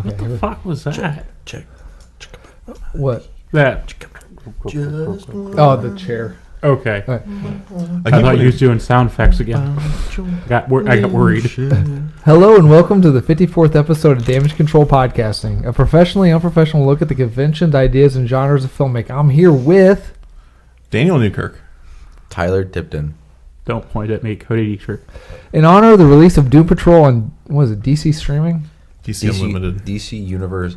What the fuck was that? Check. What? That. Oh, the chair. Okay. All right. I thought you was doing sound effects again. I got worried. Hello and welcome to the 54th episode of Damage Control Podcasting, a professionally unprofessional look at the conventions, ideas, and genres of filmmaking. I'm here with Daniel Newkirk. Tyler Tipton. Don't point at me, Cody Dietrich. in honor of the release of Doom Patrol on, what is it, DC Streaming? DC Unlimited. DC Universe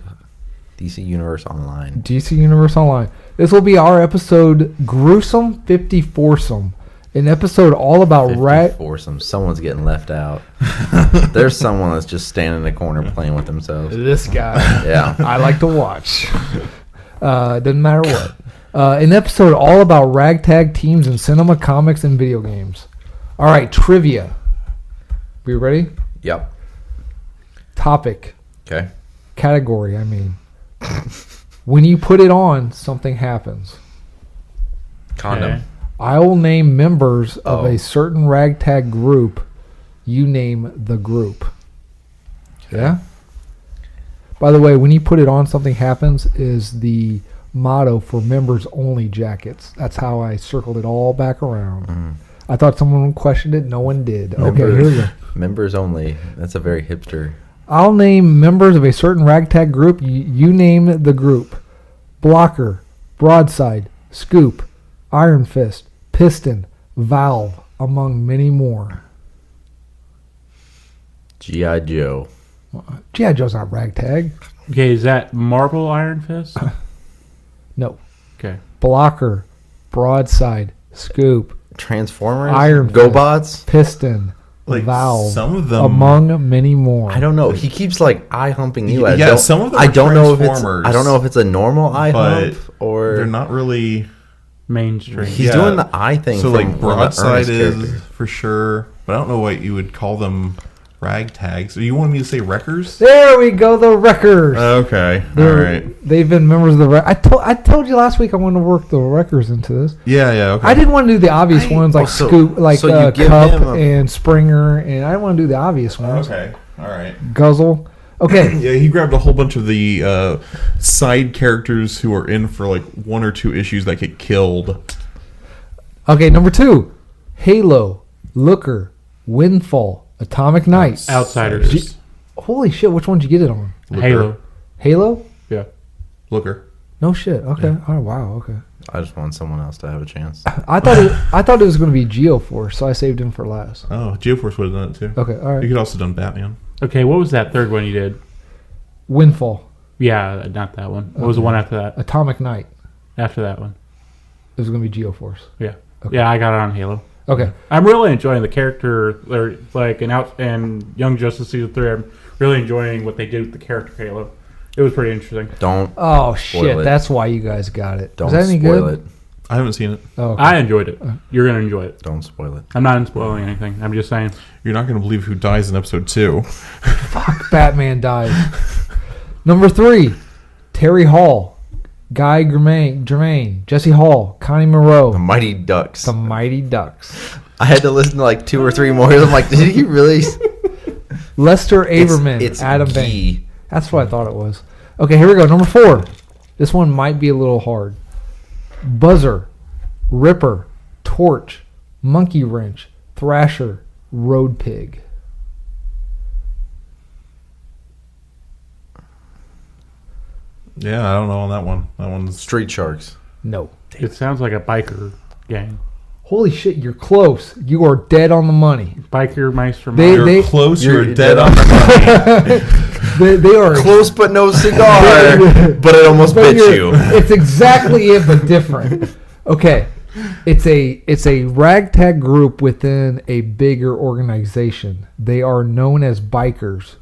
Online. DC Universe Online. This will be our episode Gruesome 54some, an episode all about Foursome. Someone's getting left out. There's someone that's just standing in the corner playing with themselves. This guy. Yeah. I like to watch. Doesn't matter what. An episode all about ragtag teams in cinema, comics, and video games. All right, trivia. We ready? Yep. Topic. Okay. Category, I mean. When you put it on, something happens. Condom. Okay. I will name members of Oh. a certain ragtag group. You name the group. Yeah? By the way, when you put it on, something happens is the motto for members only jackets. That's how I circled it all back around. I thought someone questioned it. No one did. Okay, here we go. Members only. That's a very hipster. I'll name members of a certain ragtag group. You name the group. Blocker, Broadside, Scoop, Iron Fist, Piston, Valve, among many more. G.I. Joe. G.I. Joe's not ragtag. Okay, is that Marvel Iron Fist? No. Okay. Blocker, Broadside, Scoop, Transformers. Iron GoBots. Piston, Like, Valve, some of them- among many more. I don't know. He keeps like eye humping you. Yeah, some of them I are don't know if it's. Transformers, I don't know if it's a normal eye but hump or they're not really. Mainstream. He's Yeah. doing the eye thing. So from like one of the Broadside Ernest is characters. for sure, but I don't know what you would call them. Ragtags. So you want me to say wreckers? There we go, the Wreckers. Okay, all They're- right. They've been members of the. I told you last week I wanted to work the Wreckers into this. Yeah, okay. I didn't want to do the obvious ones like so- Scoop, like so you give Cup him a- and Springer, and I didn't want to do the obvious ones. Okay, all right. Guzzle. Okay, Yeah, he grabbed a whole bunch of the side characters who are in for like one or two issues that get killed. okay. Number 2, Halo, Looker, Windfall, Atomic Knight. Outsiders. Holy shit! Which one did you get it on? Halo. Halo? Yeah. Looker. No shit. Okay. Oh wow. Okay. I just want someone else to have a chance. I thought it was going to be Geoforce, so I saved him for last. Oh, Geoforce would have done it too. Okay. All You right. could also done Batman. Okay, what was that third one you did? Windfall, Yeah, not that one. What was the one after that? Atomic Knight. After that one? It was going to be Geoforce. Yeah. Okay. Yeah, I got it on Halo. Okay. I'm really enjoying the character, like and Young Justice Season 3. I'm really enjoying what they did with the character Halo. It was pretty interesting. Don't Oh Spoil shit! it. That's why you guys got it. don't Is that any spoil good? it. I haven't seen it. Oh, okay. I enjoyed it. You're going to enjoy it. Don't spoil it. I'm not spoiling anything. I'm just saying. You're not going to believe who dies in episode 2. Batman died. Number 3, Terry Hall, Guy Germain, Jesse Hall, Connie Moreau, The Mighty Ducks. the Mighty Ducks, I had to listen to like 2 or 3 more. I'm like, did he really? Lester Averman, It's Adam Guy. Bain. That's what I thought it was. Okay, here we go. Number 4. This one might be a little hard. Buzzer, Ripper, Torch, Monkey Wrench, Thrasher, Road Pig. Yeah, I don't know on that one. That one's Street Sharks. No. It sounds like a biker gang. Holy shit, you're close. You are dead on the money. Biker mice from They- you're close. You're, you're dead dead on the money. They are Close but no cigar. But it almost but bit you're- you. It's exactly it, but different. Okay, it's a ragtag group within a bigger organization. They are known as bikers.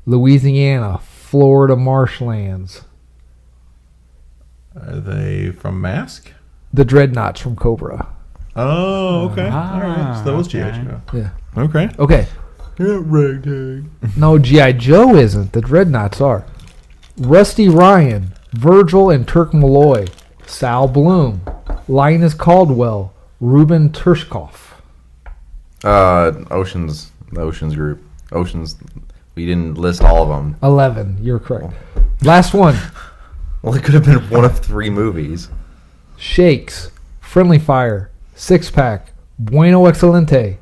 Louisiana, Florida marshlands. Are they from Mask? The Dreadnoughts from Cobra. Oh, okay. All right. So that was G.I. okay. Joe. Yeah. Okay. Okay. No, G.I. Joe isn't. The Dreadnoughts are. Rusty Ryan, Virgil and Turk Malloy, Sal Bloom, Linus Caldwell, Ruben Tershkov. The Oceans group. We didn't list all of them. 11. You're correct. Last one. Well, it could have been one of 3 movies. Shakes, Friendly Fire, Six Pack, Bueno Excelente.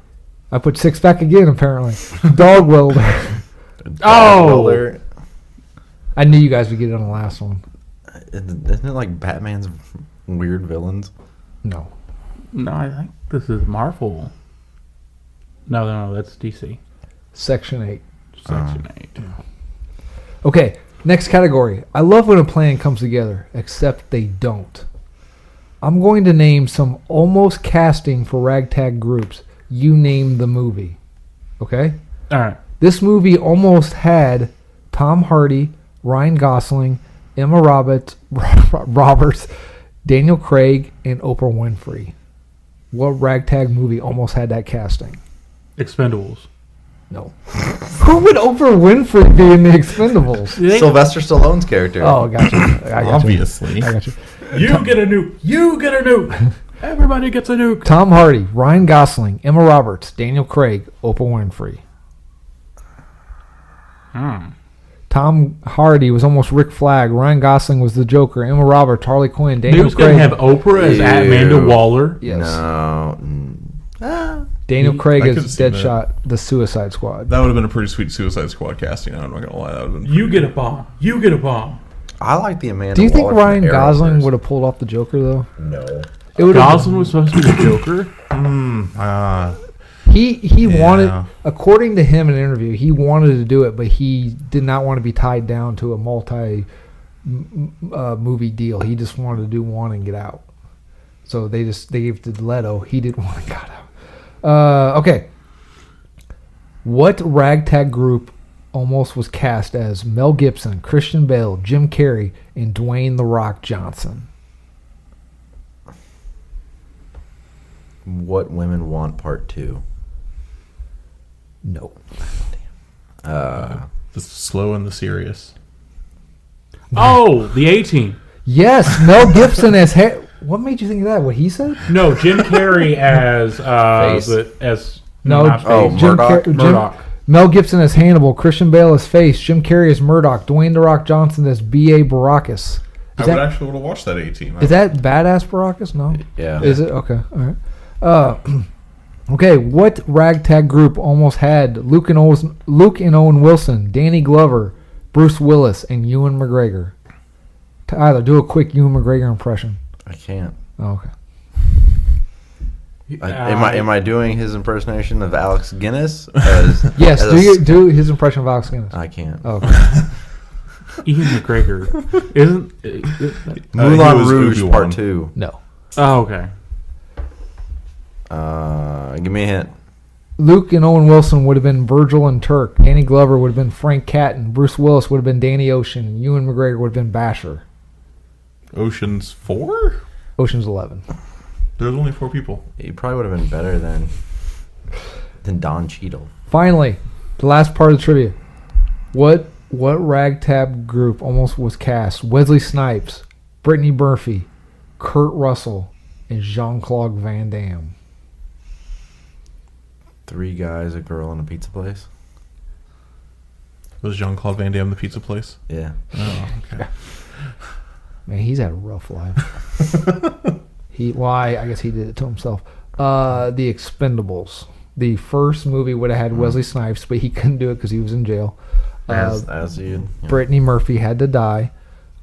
I put Six Pack again, apparently. Dog Welder. Welder. I knew you guys would get it on the last one. Isn't it like Batman's weird villains? No. No, I think this is Marvel. No, that's DC. Section 8. Section 8. Okay, next category. I love when a plan comes together, except they don't. I'm going to name some almost casting for ragtag groups. You name the movie. Okay? All right. This movie almost had Tom Hardy, Ryan Gosling, Emma Roberts, Daniel Craig, and Oprah Winfrey. What ragtag movie almost had that casting? Expendables. No. Who would Oprah Winfrey be in The Expendables? Sylvester Stallone's character. Oh, gotcha. I got Obviously. I got you. You get a nuke. You get a nuke. Everybody gets a nuke. Tom Hardy, Ryan Gosling, Emma Roberts, Daniel Craig, Oprah Winfrey. Tom Hardy was almost Rick Flag. Ryan Gosling was the Joker. Emma Roberts, Harley Quinn, Daniel Nuke's going Craig. to have Oprah as Amanda Waller. Yes. No. Daniel Craig I could've is seen Deadshot, the Suicide Squad. That would have been a pretty sweet Suicide Squad casting. I'm not gonna lie. That would have been. You get a bomb. You get a bomb. I like the Amanda Do you think Waller from Ryan Gosling Arrowverse. would have pulled off the Joker, though? No. It would Gosling was supposed to be the Joker. He Yeah. wanted, according to him in an interview, he wanted to do it, but he did not want to be tied down to a movie deal. He just wanted to do one and get out. So they gave it to Leto. He didn't want to get out. Okay. What ragtag group almost was cast as Mel Gibson, Christian Bale, Jim Carrey, and Dwayne "The Rock" Johnson? What Women Want Part 2. No. The slow and the serious. Oh, the A-Team. Yes, Mel Gibson as what made you think of that? What he said? No, Jim Carrey as Face. No, not Oh, Face. Murdoch. Murdoch. Mel Gibson as Hannibal, Christian Bale as Face, Jim Carrey as Murdoch, Dwayne "The Rock" Johnson as B.A. Baracus. I would actually would have watched that A-Team. Is that badass Baracus? No. Yeah. Is it? Okay. All right. Okay. What ragtag group almost had Luke and Owen Wilson, Danny Glover, Bruce Willis, and Ewan McGregor? Tyler, do a quick Ewan McGregor impression. I can't. Oh, okay. Am I doing his impersonation of Alex Guinness? Yes. Do his impression of Alex Guinness. I can't. Oh, okay. Ian McGregor. Isn't... Moulin he was Rouge Obi-Wan. Part 2. No. Oh, okay. Give me a hint. Luke and Owen Wilson would have been Virgil and Turk. Danny Glover would have been Frank Catton. Bruce Willis would have been Danny Ocean. And Ewan McGregor would have been Basher. Ocean's 4? Ocean's 11. There's only 4 people. He probably would have been better than Don Cheadle. Finally, the last part of the trivia. What ragtag group almost was cast? Wesley Snipes, Brittany Murphy, Kurt Russell, and Jean-Claude Van Damme. 3 guys, a girl, and a pizza place. Was Jean-Claude Van Damme the pizza place? Yeah. Oh, okay. Man, he's had a rough life. I guess he did it to himself. The Expendables. The first movie would have had Wesley Snipes, but he couldn't do it because he was in jail. As you. Yeah. Brittany Murphy had to die.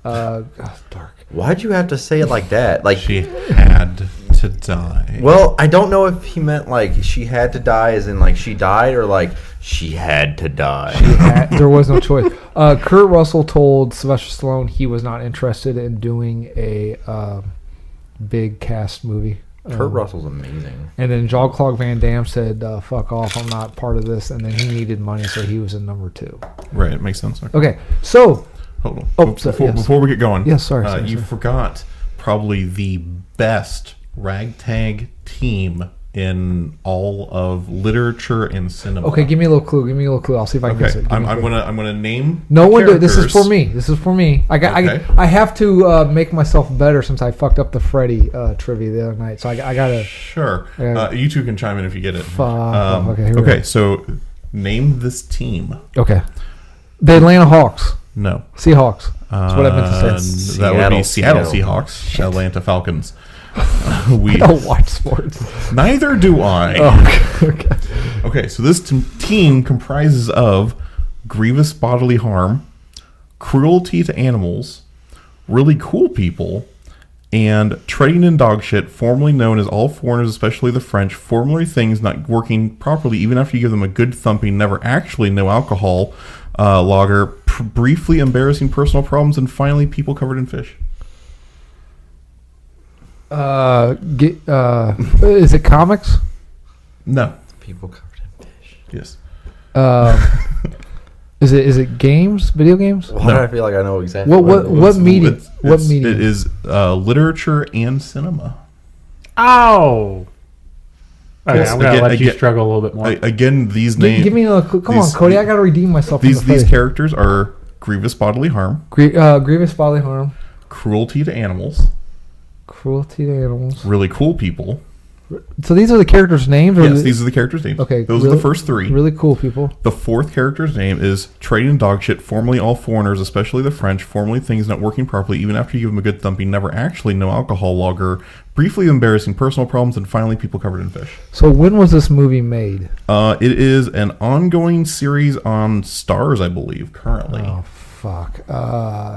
Dark. Why'd you have to say it like that? Like She had to die. Well, I don't know if he meant like she had to die, as in like she died, or like she had to die. There was no choice. Kurt Russell told Sylvester Stallone he was not interested in doing a big cast movie. Kurt Russell's amazing. And then Jean-Claude Van Damme said, fuck off, I'm not part of this. And then he needed money, so he was in number 2. Right, it makes sense. Okay, so... Hold on. Oh, yes. Before we get going. Yes, sorry. You forgot probably the best ragtag team in all of literature and cinema. Okay, give me a little clue. I'll see if I can guess it. I'm gonna name. No one do it. characters. This is for me. Okay. I have to make myself better since I fucked up the Freddy trivia the other night. So I gotta. Sure. Yeah. You two can chime in if you get it. Okay. Here we go. So Name this team. Okay. The Atlanta Hawks. No. Seahawks. That's what I meant to say. That would be Seattle Seattle. Seahawks. Atlanta Falcons. I don't watch sports. Neither do I. Oh, okay. Okay, so this team comprises of grievous bodily harm, cruelty to animals, really cool people, and treading in dog shit, formerly known as all foreigners, especially the French, formerly things not working properly even after you give them a good thumping, never actually, no alcohol, lager, briefly embarrassing personal problems, and finally people covered in fish. Is it comics? No. People covered in fish. Yes. Is it games? Video games? Why do I feel like I know exactly What medium? What It medium? is literature and cinema. Ow! Okay, Yes, I'm gonna again- let you again- struggle a little bit more. Again, these names. Give me another clue. Come these- on, Cody. I gotta redeem myself. These from the face. characters are grievous bodily harm, Grievous bodily harm, cruelty to animals, cruelty to animals. really cool people. So these are the characters' names? Or Yes, these are the characters' names. Okay, Those are the first three. Really cool people. The fourth character's name is trading in dog shit, formerly all foreigners, especially the French, formerly things not working properly, even after you give them a good thumping, never actually, no alcohol, lager, briefly embarrassing personal problems, and finally people covered in fish. So when was this movie made? It is an ongoing series on Stars, I believe, currently. Oh fuck.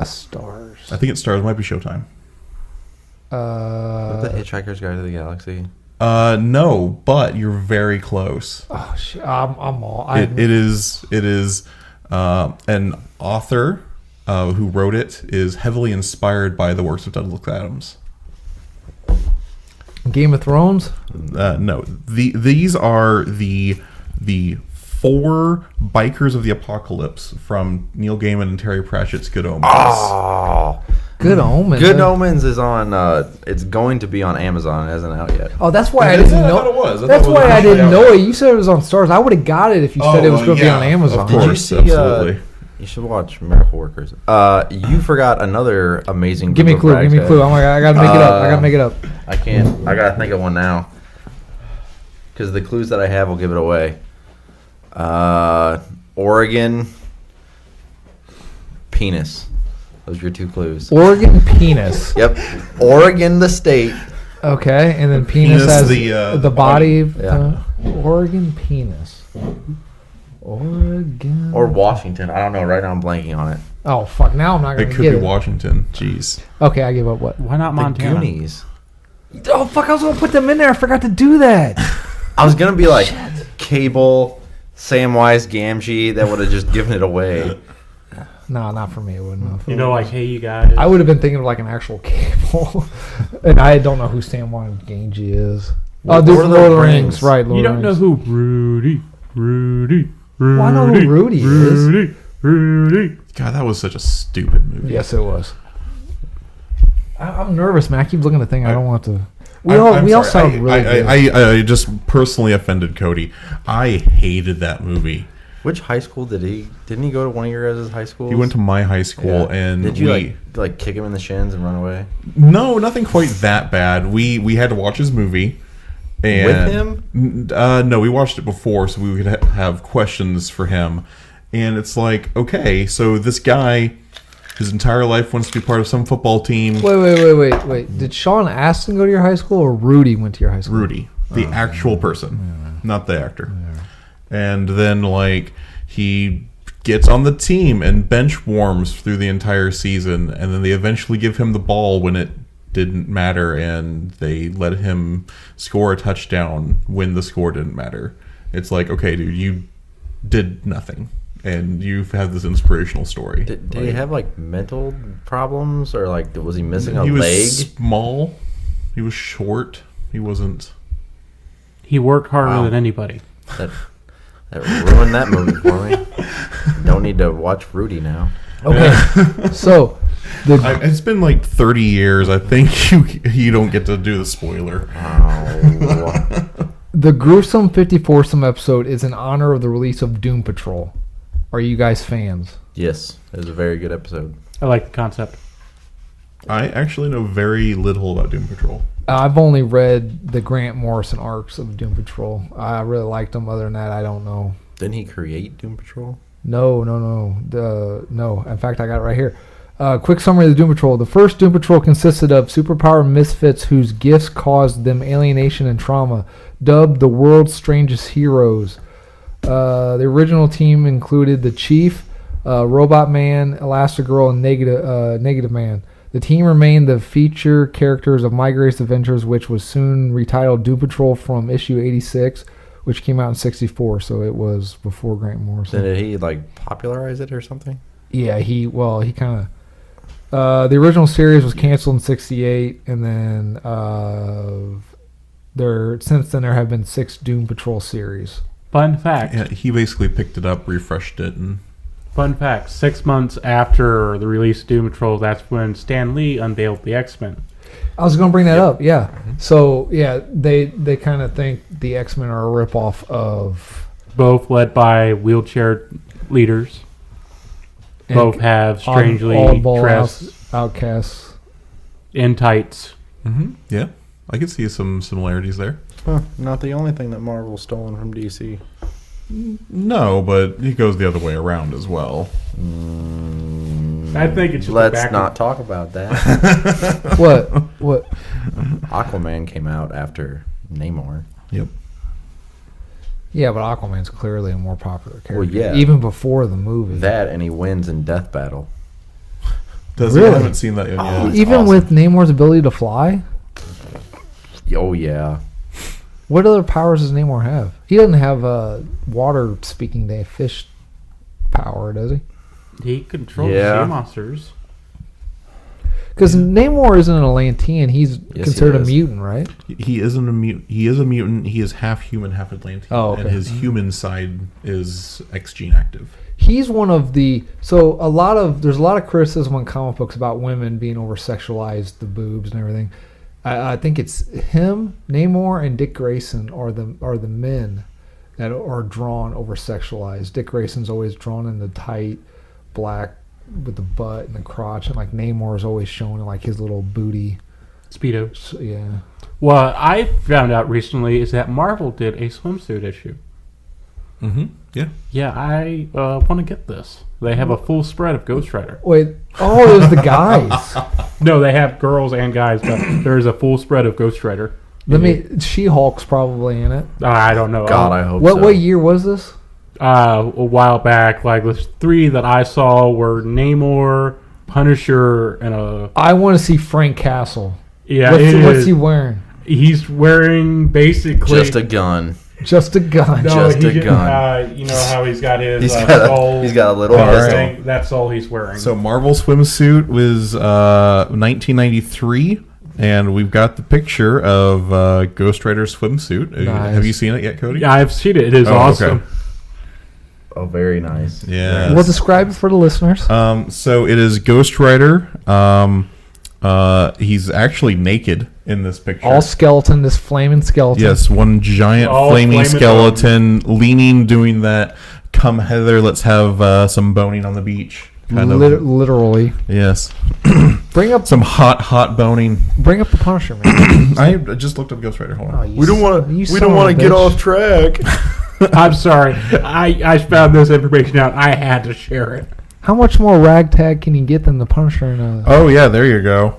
Stars. I think it Stars, might be Showtime. The Hitchhiker's Guide to the Galaxy. No, but you're very close. Oh shit. I'm all. It is an author who wrote it is heavily inspired by the works of Douglas Adams. Game of Thrones. No, these are the four bikers of the apocalypse from Neil Gaiman and Terry Pratchett's Good Omens. Oh, Good Omens. Good Omens is on. It's going to be on Amazon. It hasn't out yet. Oh, that's why I Is didn't it? I know. thought it was. I That's thought it was why I actually didn't out know there. it. You said it was on Stars. I would have got it if you said it was going to be on Amazon. Of Did you course, see? absolutely. You should watch Miracle Workers. You forgot another amazing. Give me a group clue. of Give me a clue. ragtag. I gotta make it up. I gotta make it up. I can't. I gotta think of one now. Because the clues that I have will give it away. Oregon. Penis. Those are your two clues. Oregon penis. Yep. Oregon, the state. Okay, and then penis Penis, has the the body. Yeah. Oregon penis. Oregon. Or Washington. I don't know. Right now I'm blanking on it. Oh fuck! Now I'm not It gonna could get be it. Washington. Jeez. Okay, I give up. What? Why not The Montana? Goonies. Oh fuck! I was gonna put them in there. I forgot to do that. I was gonna be like Cable, Samwise Gamgee. That would have just given it away. No, not for me. It wouldn't have. You know, like, hey, you guys. I would have been thinking of like an actual cable, and I don't know who Samwise Gamgee is. Oh, dude, Lord from of the Lord of the Rings. Rings, right? Lord You of don't the know Rings. who Rudy. Well, I know who Rudy is. Rudy. God, that was such a stupid movie. Yes, it was. I'm nervous, man. I keep looking at the thing. I don't want to. We I'm all sorry. sound really good. I just personally offended Cody. I hated that movie. Which high school did he? Didn't he go to one of your guys' high schools? He went to my high school, and did you like kick him in the shins and run away No, nothing quite that bad. We had to watch his movie. And, with him? No, we watched it before, so we could have questions for him. And it's like, okay, so this guy, his entire life wants to be part of some football team. Wait. Did Sean Astin go to your high school, or Rudy went to your high school? Rudy, the actual person, not the actor. Yeah. And then, like, he gets on the team and bench warms through the entire season, and then they eventually give him the ball when it didn't matter, and they let him score a touchdown when the score didn't matter. It's like, okay, dude, you did nothing, and you've had this inspirational story. Did he have like mental problems, or like was he missing a He was leg? small. He was short. He wasn't. He worked harder Wow. than anybody. That ruined that movie for me. Don't need to watch Rudy now. Okay, so It's been like 30 years. I think you don't get to do the spoiler. Oh. the gruesome 54th episode is in honor of the release of Doom Patrol. Are you guys fans? Yes, it was a very good episode. I like the concept. I actually know very little about Doom Patrol. I've only read the Grant Morrison arcs of Doom Patrol. I really liked them. Other than that, I don't know Didn't he create Doom Patrol? No. No. In fact, I got it right here. Quick summary of the Doom Patrol. The first Doom Patrol consisted of superpowered misfits whose gifts caused them alienation and trauma, dubbed the world's strangest heroes. The original team included the Chief, Robot Man, Elastigirl, and Negative Man. The team remained the feature characters of My Greatest Adventures, which was soon retitled Doom Patrol from issue 86, which came out in 64, so it was before Grant Morrison. Did he popularize it or something? Yeah, he kind of... the original series was canceled in 68, and then since then there have been 6 Doom Patrol series. Fun fact. Yeah, he basically picked it up, refreshed it, and... Fun fact, 6 months after the release of Doom Patrol, that's when Stan Lee unveiled the X-Men. I was going to bring that up, yeah. Mm-hmm. So, yeah, they kind of think the X-Men are a ripoff of... Both led by wheelchair leaders. Both have strangely dressed outcasts in tights. Mm-hmm. Yeah, I could see some similarities there. Huh, not the only thing that Marvel's stolen from DC. No, but it goes the other way around as well. I think it's just Let's not talk about that. What? Aquaman came out after Namor. Yep. Yeah, but Aquaman's clearly a more popular character. Well, yeah. Even before the movie. That, and he wins in Death Battle. Really? I haven't seen that yet. Even awesome. with Namor's ability to fly? Oh, yeah. What other powers does Namor have? He doesn't have water speaking fish power, does he? He controls Yeah. sea monsters. Because Namor isn't an Atlantean. He's considered he a is. mutant, right? He isn't a mutant. He is a mutant. He is half human, half Atlantean. Oh, okay. And his human side is X gene active. He's one of the... So there's a lot of criticism on comic books about women being over-sexualized, the boobs and everything. I think it's him, Namor, and Dick Grayson are the men that are drawn over-sexualized. Dick Grayson's always drawn in the tight black with the butt and the crotch, and Namor is always shown in his little booty. Speedo. So, yeah. What I found out recently is that Marvel did a swimsuit issue. Mm-hmm. Yeah. Yeah, I want to get this. They have a full spread of Ghost Rider. Wait, it was the guys. No, they have girls and guys, but there's a full spread of Ghost Rider. She-Hulk's probably in it. I don't know. God, I hope so. What year was this? A while back, the 3 that I saw were Namor, Punisher, and I want to see Frank Castle. Yeah, what's he wearing? He's wearing basically Just a gun. Just a gun. No, Just a gun. You know how he's got his He's skull. got a little thing. That's all he's wearing. So Marvel swimsuit was 1993, and we've got the picture of Ghost Rider swimsuit. Nice. Have you seen it yet, Cody? Yeah, I've seen it. It is awesome. Okay. Oh, very nice. Yeah. We'll describe it for the listeners. So it is Ghost Rider. He's actually naked in this picture. All skeleton, this flaming skeleton. Yes, one giant flaming skeleton leaning, doing that. Come hither, let's have some boning on the beach. Kind of. Literally. Yes. Bring up some hot boning. Bring up the Punisher, man. I just looked up Ghost Rider. Hold on. We don't want to get off track. I'm sorry. I found this information out. I had to share it. How much more ragtag can you get than the Punisher in a... Oh, yeah, there you go.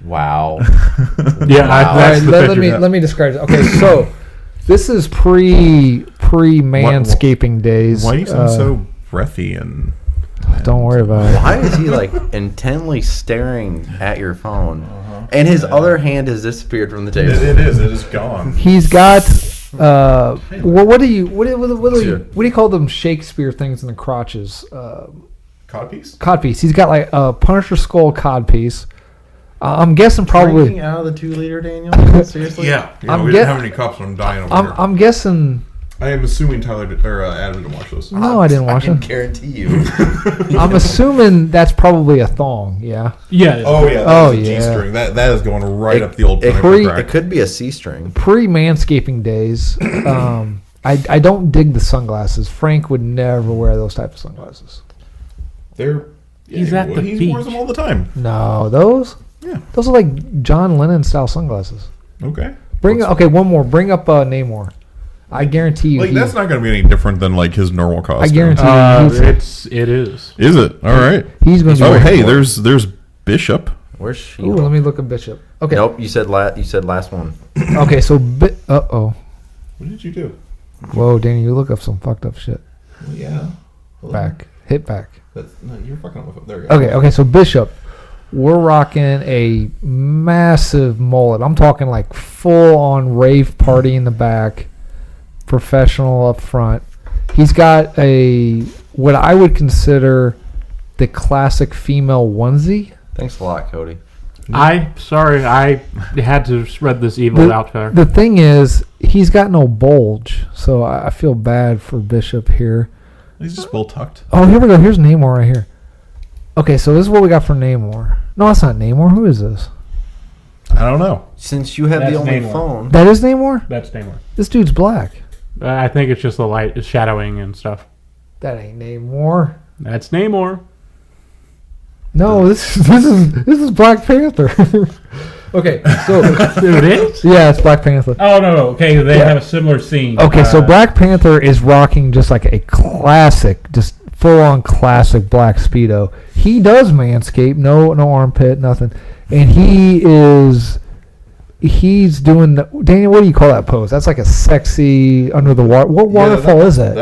Wow. Yeah, wow. That's the let me describe it. Okay, so this is pre manscaping days. Why do you sound so breathy and... Don't worry about it. Why is he intently staring at your phone? And his other hand has disappeared from the table. It is gone. He's got... what do you call them Shakespeare things in the crotches? Codpiece? Codpiece. He's got a Punisher skull codpiece. I'm guessing probably drinking out of the 2-liter, Daniel. Seriously? Yeah. We didn't have any cups, and I'm dying over here. I'm guessing. I am assuming Tyler Adam didn't watch this. No, I didn't watch it. I can guarantee you. I'm assuming that's probably a thong. Yeah. Yeah. Oh yeah. Oh, A yeah. G-string. That is going right up the old. It could be a C-string. Pre-manscaping days. I don't dig the sunglasses. Frank would never wear those type of sunglasses. He's at the beach. He wears them all the time. No, those. Yeah. Those are like John Lennon style sunglasses. Okay. One more. Bring up Namor. I guarantee you. Like that's not going to be any different than like his normal costume. I guarantee you. It is. Is it? All right. He's going to. Oh, hey, there's Bishop. Where's she? Ooh, let me look at Bishop. Okay. Nope. You said last one. Okay, so uh-oh. What did you do? Whoa, Danny, you look up some fucked up shit. Well, yeah. Hold Back. Hit back. No, you're fucking up with it. There you go. Okay, so Bishop. We're rocking a massive mullet. I'm talking like full-on rave party in the back, professional up front. He's got what I would consider the classic female onesie. Thanks a lot, Cody. I had to spread this evil out there. The thing is, he's got no bulge, so I feel bad for Bishop here. He's just well tucked. Oh, here we go. Here's Namor right here. Okay, so this is what we got for Namor. No, that's not Namor. Who is this? I don't know. Since you have That's the only Namor. phone. That is Namor? That's Namor. This dude's black. I think it's just the light, it's shadowing and stuff. That ain't Namor. That's Namor. No, this is Black Panther. Okay, so It is? yeah, it's Black Panther. Oh, no. Okay, they have a similar scene. Okay, so Black Panther is rocking just like a classic, just full-on classic black Speedo. He does manscape, no armpit, nothing. And he's doing, Daniel, what do you call that pose? That's like a sexy, under the water. What waterfall is that?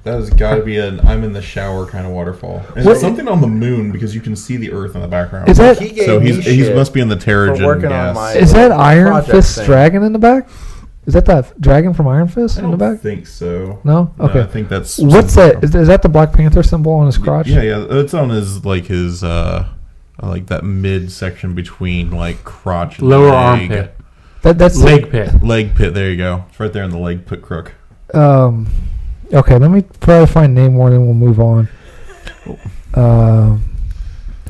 That has got to be an I'm in the shower kind of waterfall. And What- it's something on the moon because you can see the Earth in the background. Is that- He gave so me he shit must be in the Terrigen for working gas. on my Is that Iron project Fist thing. dragon in the back? Is that the dragon from Iron Fist I in the don't back? think so. No? Okay. I think that's What's that? Is that the Black Panther symbol on his crotch? Yeah. It's on his like that mid section between like crotch and Lower leg. armpit. That's Leg pit. Leg pit. There you go. It's right there in the leg pit crook. Okay, let me try to find Namor, then we'll move on.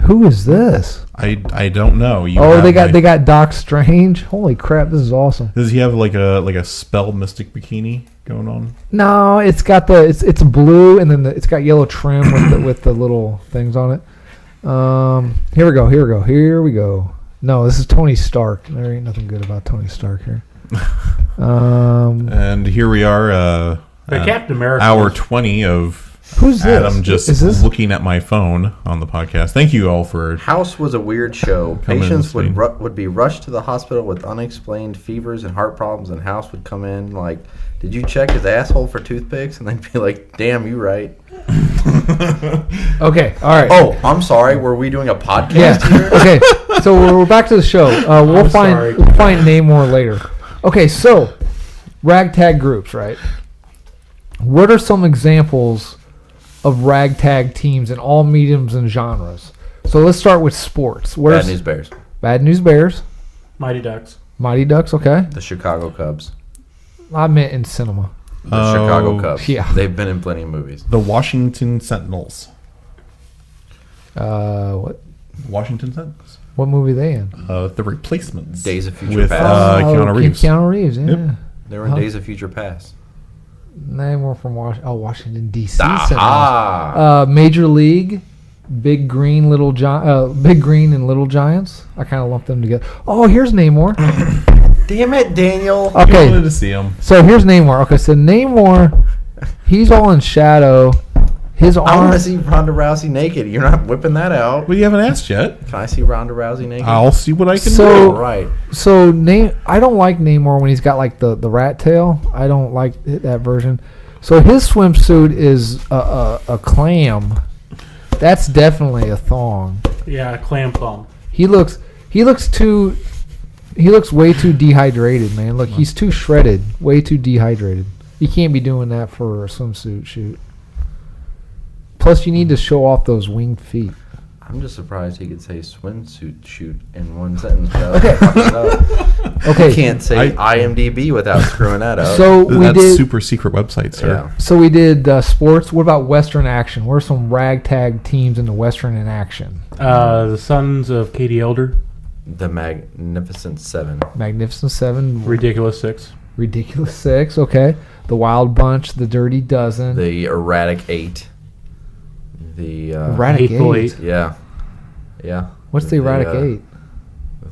Who is this? I don't know. They got Doc Strange. Holy crap, this is awesome. Does he have like a spell mystic bikini going on? No, it's got it's blue and then it's got yellow trim with the little things on it. Here we go. No, this is Tony Stark. There ain't nothing good about Tony Stark here. And here we are. But Captain America. Hour 20 of Who's this? Adam just Is this? looking at my phone on the podcast. Thank you all for. House was a weird show. Come Patients in, would be rushed to the hospital with unexplained fevers and heart problems, and House would come in like, "Did you check his asshole for toothpicks?" And they'd be like, "Damn, you right." Okay, all right. Oh, I'm sorry. Were we doing a podcast Yeah. here? Okay, so we're back to the show. We'll sorry. find Namor later. Okay, so ragtag groups, right? What are some examples of ragtag teams in all mediums and genres? So let's start with sports. Bad News Bears. Bad News Bears. Mighty Ducks. Mighty Ducks, okay. The Chicago Cubs. I meant in cinema. The Chicago Cubs. yeah. They've been in plenty of movies. The Washington Sentinels. What Washington Sentinels? what movie they in? The Replacements. Days of Future with Past. Keanu Reeves. Keanu Reeves, yeah. Yep. They were in Days of Future Past. Namor from Washington D.C. Aha! Major League, Big Green, Big Green and Little Giants. I kind of lumped them together. Oh, here's Namor. Damn it, Daniel. I Okay, wanted to see him. so here's Namor. Okay, so Namor, he's all in shadow. His I want to arms. see Ronda Rousey naked. You're not whipping that out. Well, you haven't asked yet. Can I see Ronda Rousey naked? I'll see what I can So- do. All right. So I don't like Namor when he's got like the rat tail. I don't like that version. So his swimsuit is a clam. That's definitely a thong. Yeah, clam thong. He looks way too dehydrated, man. Look, he's too shredded, way too dehydrated. You can't be doing that for a swimsuit shoot. Plus, you need to show off those winged feet. I'm just surprised he could say swimsuit shoot in one sentence. Okay. You can't say IMDb without screwing that up. So we That's did. super secret website, sir. yeah. So we did sports. What about Western action? What are some ragtag teams in the Western in action? The Sons of Katie Elder. The Magnificent Seven. Magnificent Seven, Ridiculous Six. Ridiculous Six. Okay, the Wild Bunch, the Dirty Dozen, The Erratic Eight. The Erratic Hateful Eight. Eight. Yeah. Yeah. What's the Erratic Eight?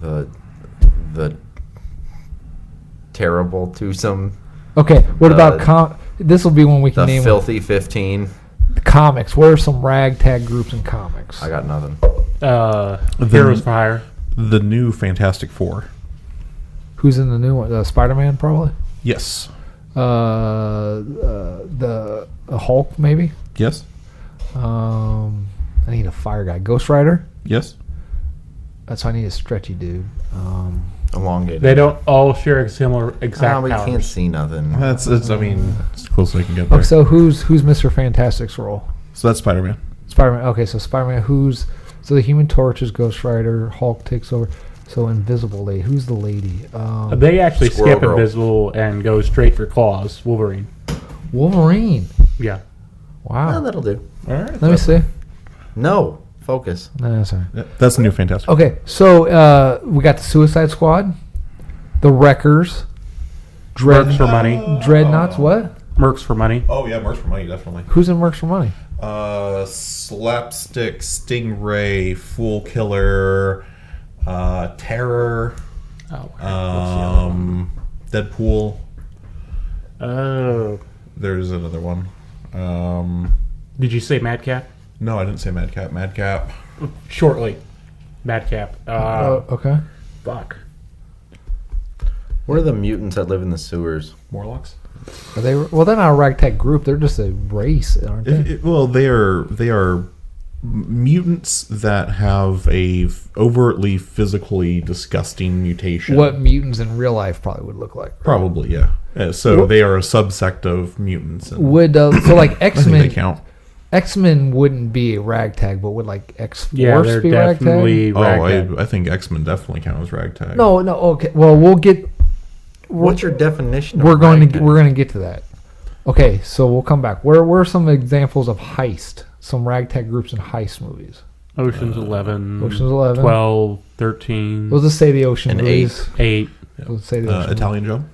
The terrible twosome. Okay, what about this will be when we can The name Filthy 15. comics. What are some ragtag groups in comics? I got nothing. Heroes for Hire. The new Fantastic Four. Who's in the new one? Spider-Man, probably. Yes. The Hulk, maybe. Yes. I need a fire guy. Ghost Rider. Yes. That's why I need a stretchy dude. Elongated. They don't all share a similar exact we powers. can't see nothing. It's I mean, it's the closest I can get there. Okay, so who's Mr. Fantastic's role? So that's Spider-Man. Spider-Man. Okay, so Spider-Man. So the Human Torch is Ghost Rider. Hulk takes over. So Invisible Lady. Who's the lady? They actually Squirrel skip Girl. Invisible and go straight for Claws. Wolverine. Wolverine. Yeah. Wow. Well, that'll do. All right. Let me see. No. Focus. No, sorry. That's the new Fantastic Four. Okay, so we got the Suicide Squad, the Wreckers, Mercs for money. Dreadnoughts. What? Mercs for money. Oh yeah, March for Money, definitely. Who's in Mercs for Money? Slapstick, Stingray, Fool Killer, Terror, Deadpool. Oh. There's another one. Did you say Madcap? No, I didn't say Madcap. Madcap. Shortly. Madcap. Okay. Fuck. What are the mutants that live in the sewers? Morlocks. Are they? Well, they're not a ragtag group. They're just a race, aren't they? Well, they are mutants that have a overtly physically disgusting mutation. What mutants in real life probably would look like. Probably, yeah. So they are a subsect of mutants. And Would so like I think they X-Men? count. X-Men wouldn't be a ragtag, but would like X-Force Yeah, they're be definitely ragtag? I think X-Men definitely count as ragtag. No. Okay. Well, we'll get. What's your definition of We're going ragtag? to get to that. Okay, so we'll come back. Where are some examples of heist? Some ragtag groups in heist movies. Ocean's 11. Ocean's 11. 12. 13. We'll just say the ocean And movies. 8. We'll say the ocean. Italian Job.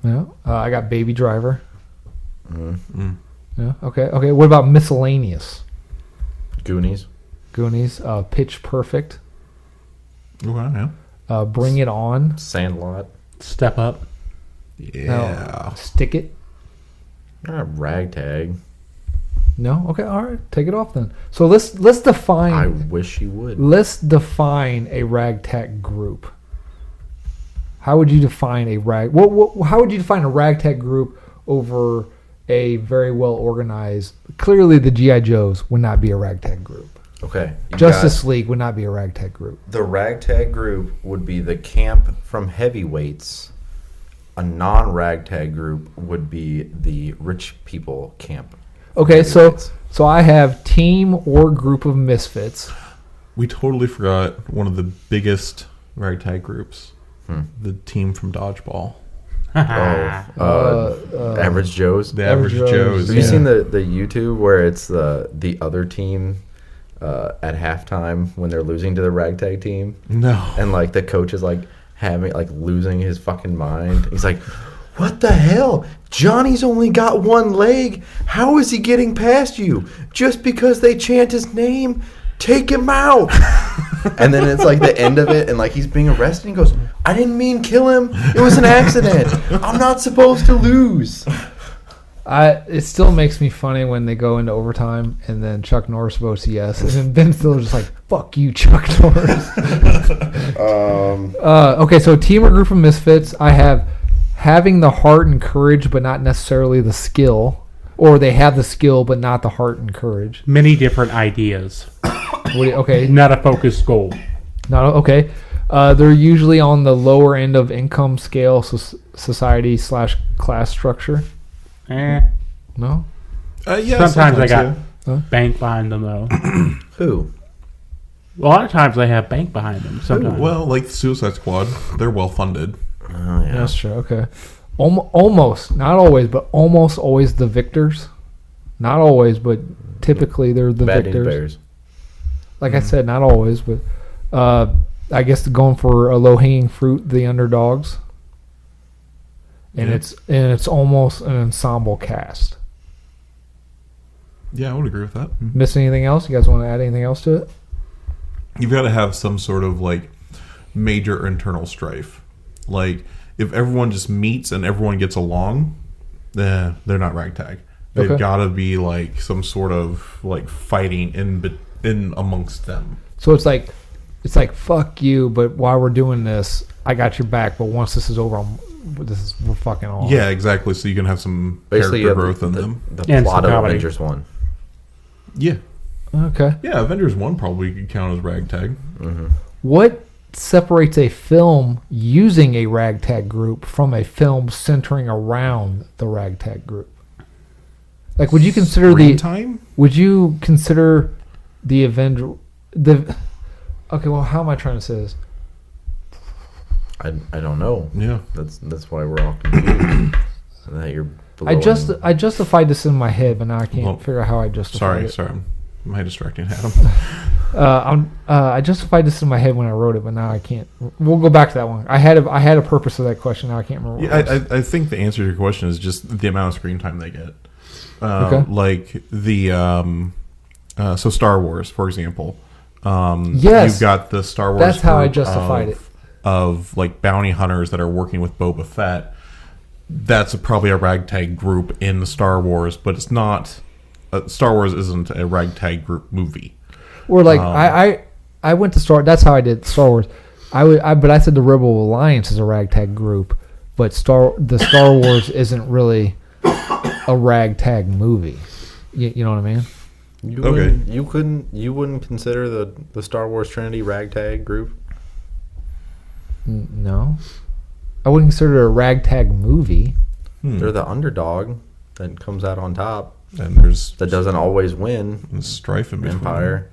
Yeah. I got Baby Driver. Mm. Yeah. Okay. What about miscellaneous? Goonies. Goonies. Pitch Perfect. Okay, yeah. Bring It On. Sandlot. Step Up. Yeah. Stick It. Not ragtag. No. Okay. All right. Take it off then. So let's define. I wish you would. Let's define a ragtag group. How would you define a how would you define a ragtag group over a very well organized? Clearly, the GI Joes would not be a ragtag group. Okay. Justice League would not be a ragtag group. The ragtag group would be the camp from heavyweights. A non-ragtag group would be the rich people camp. Okay, so Heavyweights. I have team or group of misfits. We totally forgot one of the biggest ragtag groups. The team from Dodgeball. Average Joes. The Average Average Joes. Have you seen the YouTube where it's the other team at halftime when they're losing to the ragtag team? No. And like the coach is like losing his fucking mind. He's like, "What the hell? Johnny's only got one leg. How is he getting past you? Just because they chant his name? Take him out." And then it's like the end of it, and like he's being arrested. And he goes, "I didn't mean kill him. It was an accident. I'm not supposed to lose." It still makes me funny when they go into overtime and then Chuck Norris votes yes, and then Ben Stiller's just like, "Fuck you, Chuck Norris." Okay, so team or group of misfits. I have having the heart and courage, but not necessarily the skill, or they have the skill but not the heart and courage. Many different ideas. Okay, Not a focused goal. not okay. They're usually on the lower end of income scale, society/class structure. No. Yeah. Sometimes I got Huh? bank behind them, though. Who? A lot of times they have bank behind them. Sometimes. Well, like the Suicide Squad, they're well funded. Oh yeah. That's true. Okay. Almost, not always, but almost always the victors. Not always, but typically they're the Bad News victors. Bears. Like I said, not always, but I guess going for a low hanging fruit, the underdogs. And Yeah. it's almost an ensemble cast. Yeah, I would agree with that. Miss anything else? You guys want to add anything else to it? You've got to have some sort of like major internal strife. Like if everyone just meets and everyone gets along, they're not ragtag. They've Okay. got to be like some sort of like fighting in amongst them. So it's like fuck you, but while we're doing this, I got your back. But once this is over, we're fucking on. Yeah, exactly. So you can have some Basically, character you have growth in them. the And plot some of comedy. Avengers 1. Yeah, Okay. yeah. Avengers 1 probably could count as ragtag. What separates a film using a ragtag group from a film centering around the ragtag group? Like, would you consider Time? Would you consider the Avenger the? Okay, well, how am I trying to say this? I don't know. Yeah. That's why we're all confused. That you're I blowing- justified this in my head, but now I can't Well, figure out how I justified Sorry. it. Am I distracting Adam? I justified this in my head when I wrote it, but now I can't. We'll go back to that one. I had a purpose for that question. Now I can't remember. What it was. I think the answer to your question is just the amount of screen time they get. Okay. Like the so Star Wars, for example. Yes. You've got the Star Wars. That's how I group justified it. Of like bounty hunters that are working with Boba Fett. That's probably a ragtag group in Star Wars, but it's not. Star Wars isn't a ragtag group movie. Or like I went to Star. That's how I did Star Wars. But I said the Rebel Alliance is a ragtag group, but the Star Wars isn't really a ragtag movie. You know what I mean? You wouldn't consider the Star Wars Trinity ragtag group? No, I wouldn't consider it a ragtag movie. They're the underdog that comes out on top. And there's That doesn't always win. strife in between. Empire.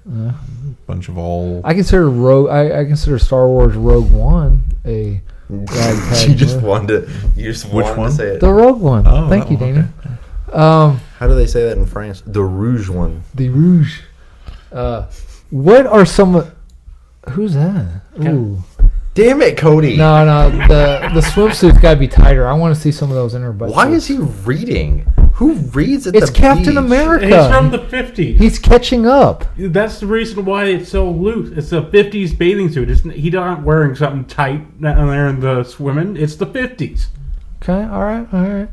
Bunch of all. I consider I consider Star Wars Rogue One a ragtag. You just movie. wanted to say it. The Rogue One. Oh, Thank you, okay. Dana. How do they say that in France? The Rouge one. The Rouge. What are some? Who's that? Ooh. Damn it, Cody! No. The swimsuit's got to be tighter. I want to see some of those in her butt. Why is he reading? Who reads at It's the Captain beach? America. He's from the 50s. He's catching up. That's the reason why it's so loose. It's a 50s bathing suit. He's not wearing something tight down there in the swimming. It's the 50s. Okay. All right.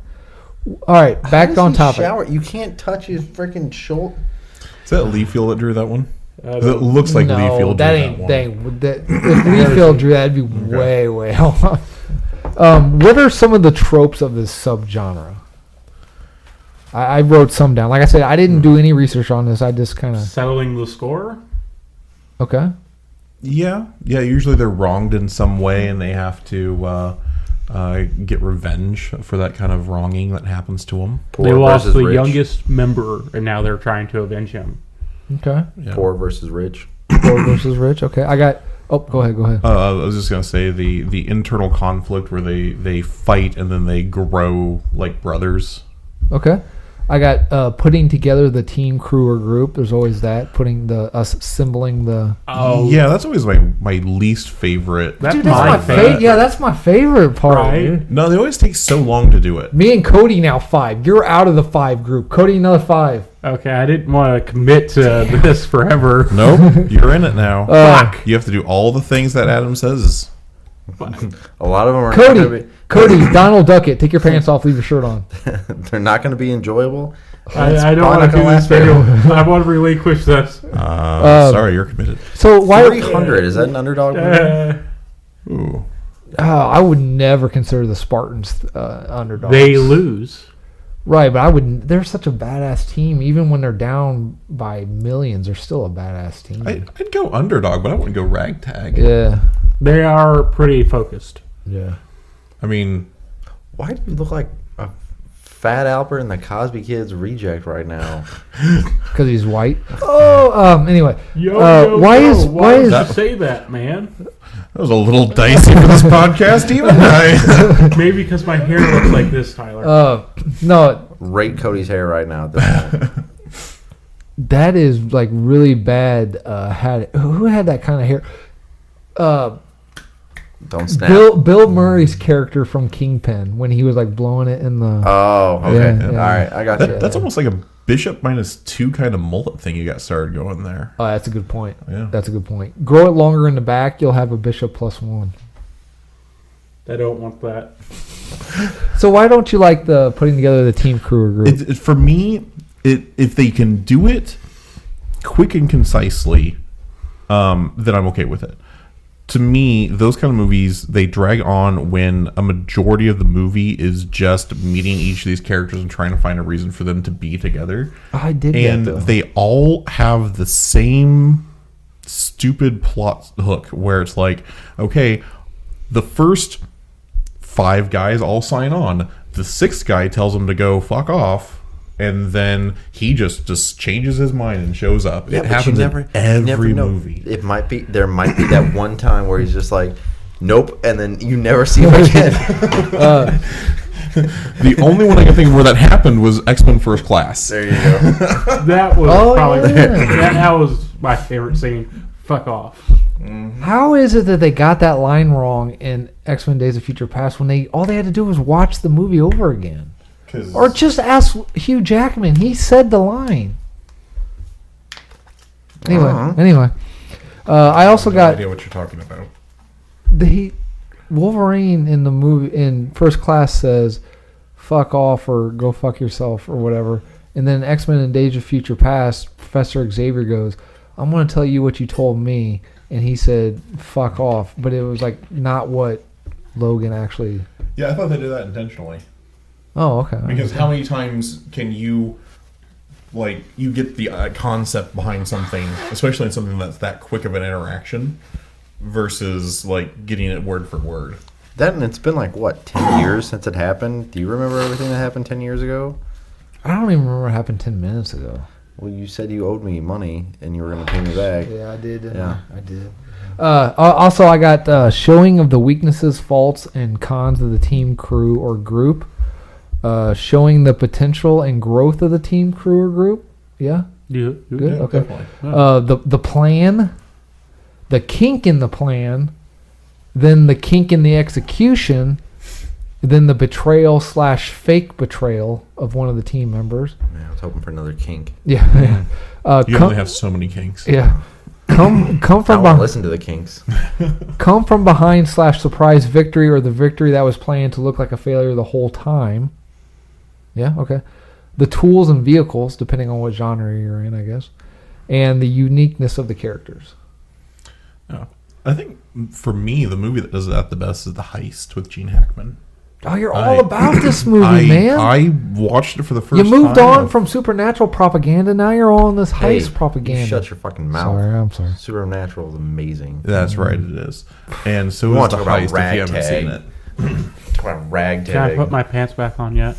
How Back does on he topic. shower? You can't touch his freaking shoulder. Is that Lee Field that drew that one? 'Cause it looks like Lee No, Field that drew ain't. that one. If Lee Field drew that, it'd be way off. What are some of the tropes of this subgenre? I wrote some down. Like I said, I didn't do any research on this. I just kind of Settling the score? Yeah. Usually they're wronged in some way, and they have to get revenge for that kind of wronging that happens to them. Poor They lost versus the rich. youngest member, and now they're trying to avenge him. okay. Yeah. Poor versus rich. Poor versus rich. Okay, I got. Oh, go ahead. I was just gonna say the internal conflict where they fight and then they grow like brothers. Okay, I got putting together the team, crew, or group. There's always that putting us assembling the. Oh, Yeah, that's always my least favorite. That's Dude, that's my my favorite. favorite. Yeah, that's my favorite part. Right? Dude. No, they always take so long to do it. Me and Cody now 5. You're out of the 5 group. Cody, another 5. Okay, I didn't want to commit to this forever. Nope, you're in it now. Fuck. You have to do all the things that Adam says. A lot of them are not gonna Cody, Donald Duckett, take your pants off, leave your shirt on. they're not going to be enjoyable. I don't probably want not to do gonna this last very video. I want to relinquish this. Sorry, you're committed. So why? 300, is that an underdog movie? Ooh. I would never consider the Spartans underdogs. They lose. Right, but I would. They're such a badass team. Even when they're down by millions, they're still a badass team. I'd go underdog, but I wouldn't go ragtag. Yeah. They are pretty focused. Yeah. I mean, Why do you look like a Fat Albert and the Cosby Kids reject right now? Because he's white. Oh, anyway. Why is would you say that, man? that was a little dicey for this podcast, even. Maybe because my hair looks like this, Tyler. No, Rate Cody's hair right now at this point. that is like really bad. Who had that kind of hair? Don't snap. Bill Murray's character from Kingpin when he was like blowing it in the. Oh, okay. Yeah. All right, I got you. That's almost like a Bishop -2 kind of mullet thing you got started going there. Oh, that's a good point. Yeah. That's a good point. Grow it longer in the back, you'll have a Bishop +1. I don't want that. So why don't you like the putting together the team, crew, or group? For me, if they can do it quick and concisely, then I'm okay with it. To me, those kind of movies, they drag on when a majority of the movie is just meeting each of these characters and trying to find a reason for them to be together. I did And that, though. they all have the same stupid plot hook where it's like, okay, the first 5 guys all sign on. The 6th guy tells them to go fuck off. And then he just changes his mind and shows up. Yeah, it but happens you in every know. movie. There might be that one time where he's just like, nope, and then you never see him again. The only one I can think of where that happened was X-Men First Class. There you go. That was probably yeah. that was my favorite scene. Fuck off. How is it that they got that line wrong in X-Men Days of Future Past when all they had to do was watch the movie over again? Or just ask Hugh Jackman. He said the line. Anyway. I also no got idea what you're talking about. Wolverine in the movie in First Class says, "Fuck off" or "Go fuck yourself" or whatever. And then X-Men in Days of Future Past, Professor Xavier goes, "I'm going to tell you what you told me," and he said, "Fuck off," but it was like not what Logan actually. Yeah, I thought they did that intentionally. Oh, okay. Because how many times can you, like, you get the concept behind something, especially in something that's that quick of an interaction, versus, like, getting it word for word? That, and it's been like, what, 10 years since it happened? Do you remember everything that happened 10 years ago? I don't even remember what happened 10 minutes ago. Well, you said you owed me money and you were going to pay me back. Yeah, I did. Yeah. I did. Also, I got showing of the weaknesses, faults, and cons of the team, crew, or group. Showing the potential and growth of the team, crew, or group. Yeah? You Good? yeah, Okay. definitely. The plan, the kink in the plan, then the kink in the execution, then the betrayal / fake betrayal of one of the team members. Man, I was hoping for another kink. Yeah. You only have so many kinks. Yeah. Come I from won't behind. listen to the kinks. Come from behind / surprise victory, or the victory that was planned to look like a failure the whole time. Yeah, okay. The tools and vehicles, depending on what genre you're in, I guess. And the uniqueness of the characters. Yeah. I think, for me, the movie that does that the best is The Heist with Gene Hackman. Oh, you're all about this movie, man. I watched it for the first You time. moved on from supernatural propaganda, now you're all in this heist propaganda. You shut your fucking mouth. Sorry, I'm sorry. Supernatural is amazing. That's right, it is. And so We is want The to talk about Heist if you haven't ragtag. seen it. Talk about ragtag. Can I put my pants back on yet?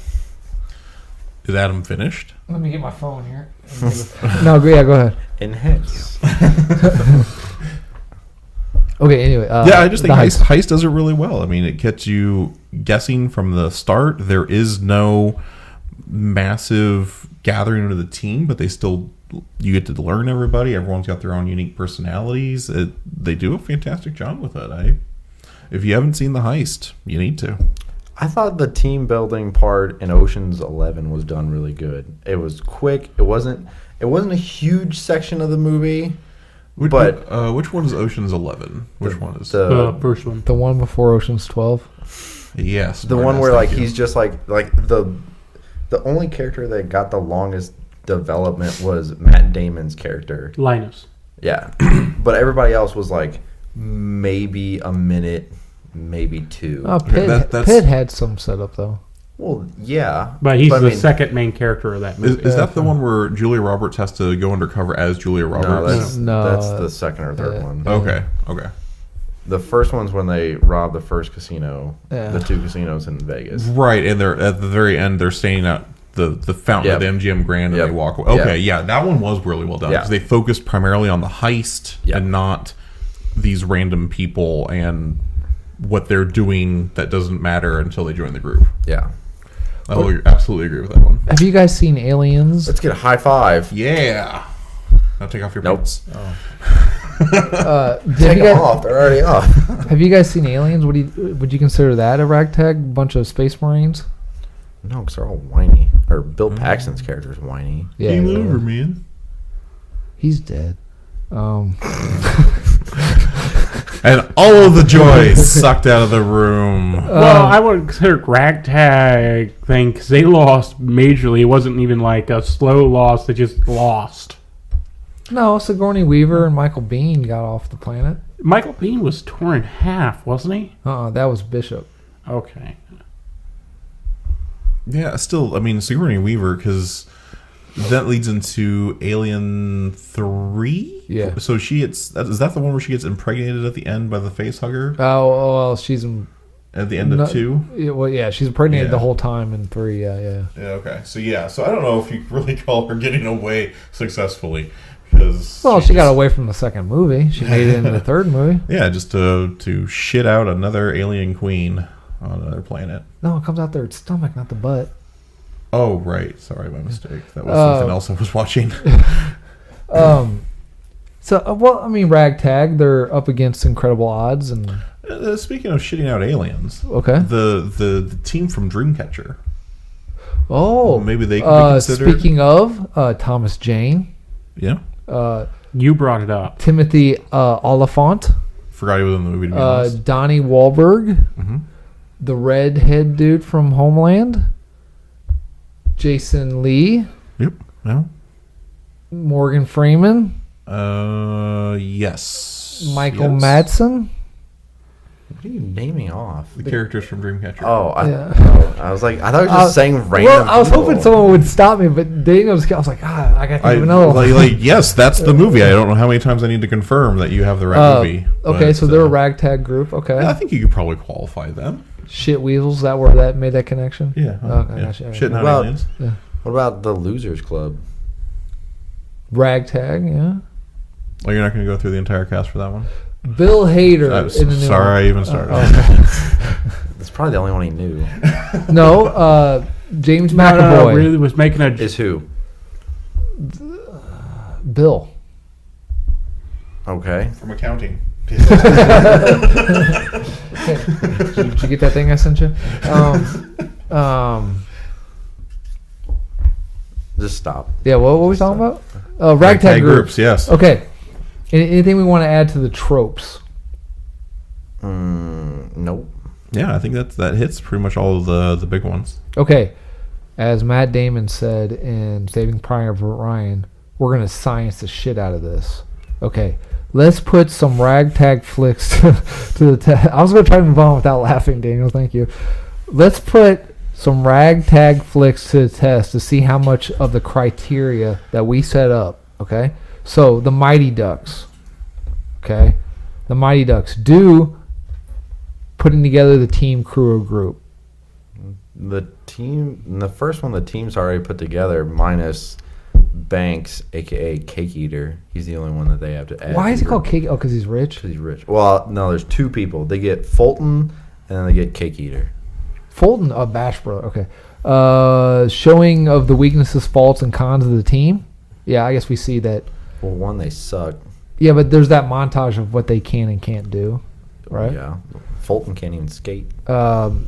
Is Adam finished? Let me get my phone here. No, go ahead. Enhance. Okay, anyway. Yeah, I just think the Heist does it really well. I mean, it gets you guessing from the start. There is no massive gathering of the team, but you get to learn everybody. Everyone's got their own unique personalities. They do a fantastic job with it. If you haven't seen The Heist, you need to. I thought the team building part in Ocean's 11 was done really good. It was quick. It wasn't a huge section of the movie. Which one is Ocean's 11? Which one is The first one. The one before Ocean's 12. Yes, the one where like he's just like the only character that got the longest development was Matt Damon's character. Linus. Yeah, but everybody else was like maybe a minute, maybe 2. Pitt had some setup though. Well, yeah, But he's the second main character of that movie. Is that the one where Julia Roberts has to go undercover as Julia Roberts? No, that's the second or third one. Okay. The first one's when they rob the first casino, Yeah. the 2 casinos in Vegas. Right, and they're at the very end. They're standing at the fountain Yep. of the MGM Grand, and Yep. they walk away. Okay, Yep. yeah, that one was really well done because they focused primarily on the heist Yep. and not these random people and what they're doing that doesn't matter until they join the group. Yeah. I will absolutely agree with that one. Have you guys seen Aliens? Let's get a high five. Yeah. Now take off your Nope. pants. Take them off. They're already off. Have you guys seen Aliens? Would you consider that a ragtag bunch of space marines? No, because they're all whiny. Or Bill Paxton's character's whiny. Yeah, Game over, man. he's dead. And all of the joy sucked out of the room. Well, I would consider ragtag thing because they lost majorly. It wasn't even like a slow loss; they just lost. No, Sigourney Weaver and Michael Biehn got off the planet. Michael Biehn was torn in half, wasn't he? That was Bishop. Okay. Yeah, still, I mean, Sigourney Weaver, because that leads into Alien 3? Yeah. So is that the one where she gets impregnated at the end by the face hugger? Oh, well, she's At the end of 2? Yeah, well, yeah, she's impregnated Yeah. the whole time in 3. Yeah. Yeah, okay. So I don't know if you really call her getting away successfully. Because She got away from the second movie. She made it into the third movie. Yeah, just to shit out another alien queen on another planet. No, it comes out their stomach, not the butt. Oh, right. Sorry, my mistake. That was something else I was watching. Ragtag, they're up against incredible odds. And Speaking of shitting out aliens, okay, the team from Dreamcatcher. Oh, maybe they could be considered. Speaking of Thomas Jane, Yeah. You brought it up. Timothy Oliphant, Forgot he was in the movie, to be honest. Donnie Wahlberg, the redhead dude from Homeland, Jason Lee, Yep. No. Morgan Freeman, Yes. Michael Madsen. What are you naming off? The characters from Dreamcatcher. I was like, I thought you were just saying random. Well, I was people. hoping someone would stop me, but Daniel just. I was like, I got to think of another one. Yes, that's the movie. I don't know how many times I need to confirm that you have the right movie. Okay, but, so they're a ragtag group. Okay. I think you could probably qualify them. Shit Weasels, that where that made that connection? Yeah. Okay, yeah. gotcha. Shitting out Well, aliens. What about the Losers Club? Ragtag, yeah. Oh, you're not going to go through the entire cast for that one? Bill Hader. I'm in the new sorry one. I even started. That's probably the only one he knew. No, James McAvoy. Really was making a. Is who? Bill. Okay. From accounting. Did you get that thing I sent you? Just stop. Yeah, what were we talking about? Ragtag groups. Yes. Okay. Anything we want to add to the tropes? Nope. Yeah, I think that hits pretty much all of the big ones. Okay. As Matt Damon said in Saving Private Ryan, we're going to science the shit out of this. Okay. Let's put some ragtag flicks to the test. I was going to try to move on without laughing, Daniel. Thank you. Let's put some ragtag flicks to the test to see how much of the criteria that we set up. Okay. So the Mighty Ducks. Okay. The Mighty Ducks do putting together the team, crew, or group. The team, the first one, the team's already put together, minus Banks, a.k.a. Cake Eater. He's the only one that they have to add. Why is he called Cake? Oh, because he's rich? Because he's rich. Well, no, there's two people. They get Fulton, and then they get Cake Eater. Fulton, Bash Brother. Okay. Showing of the weaknesses, faults, and cons of the team. Yeah, I guess we see that. Well, one, they suck. Yeah, but there's that montage of what they can and can't do, right? Yeah. Fulton can't even skate.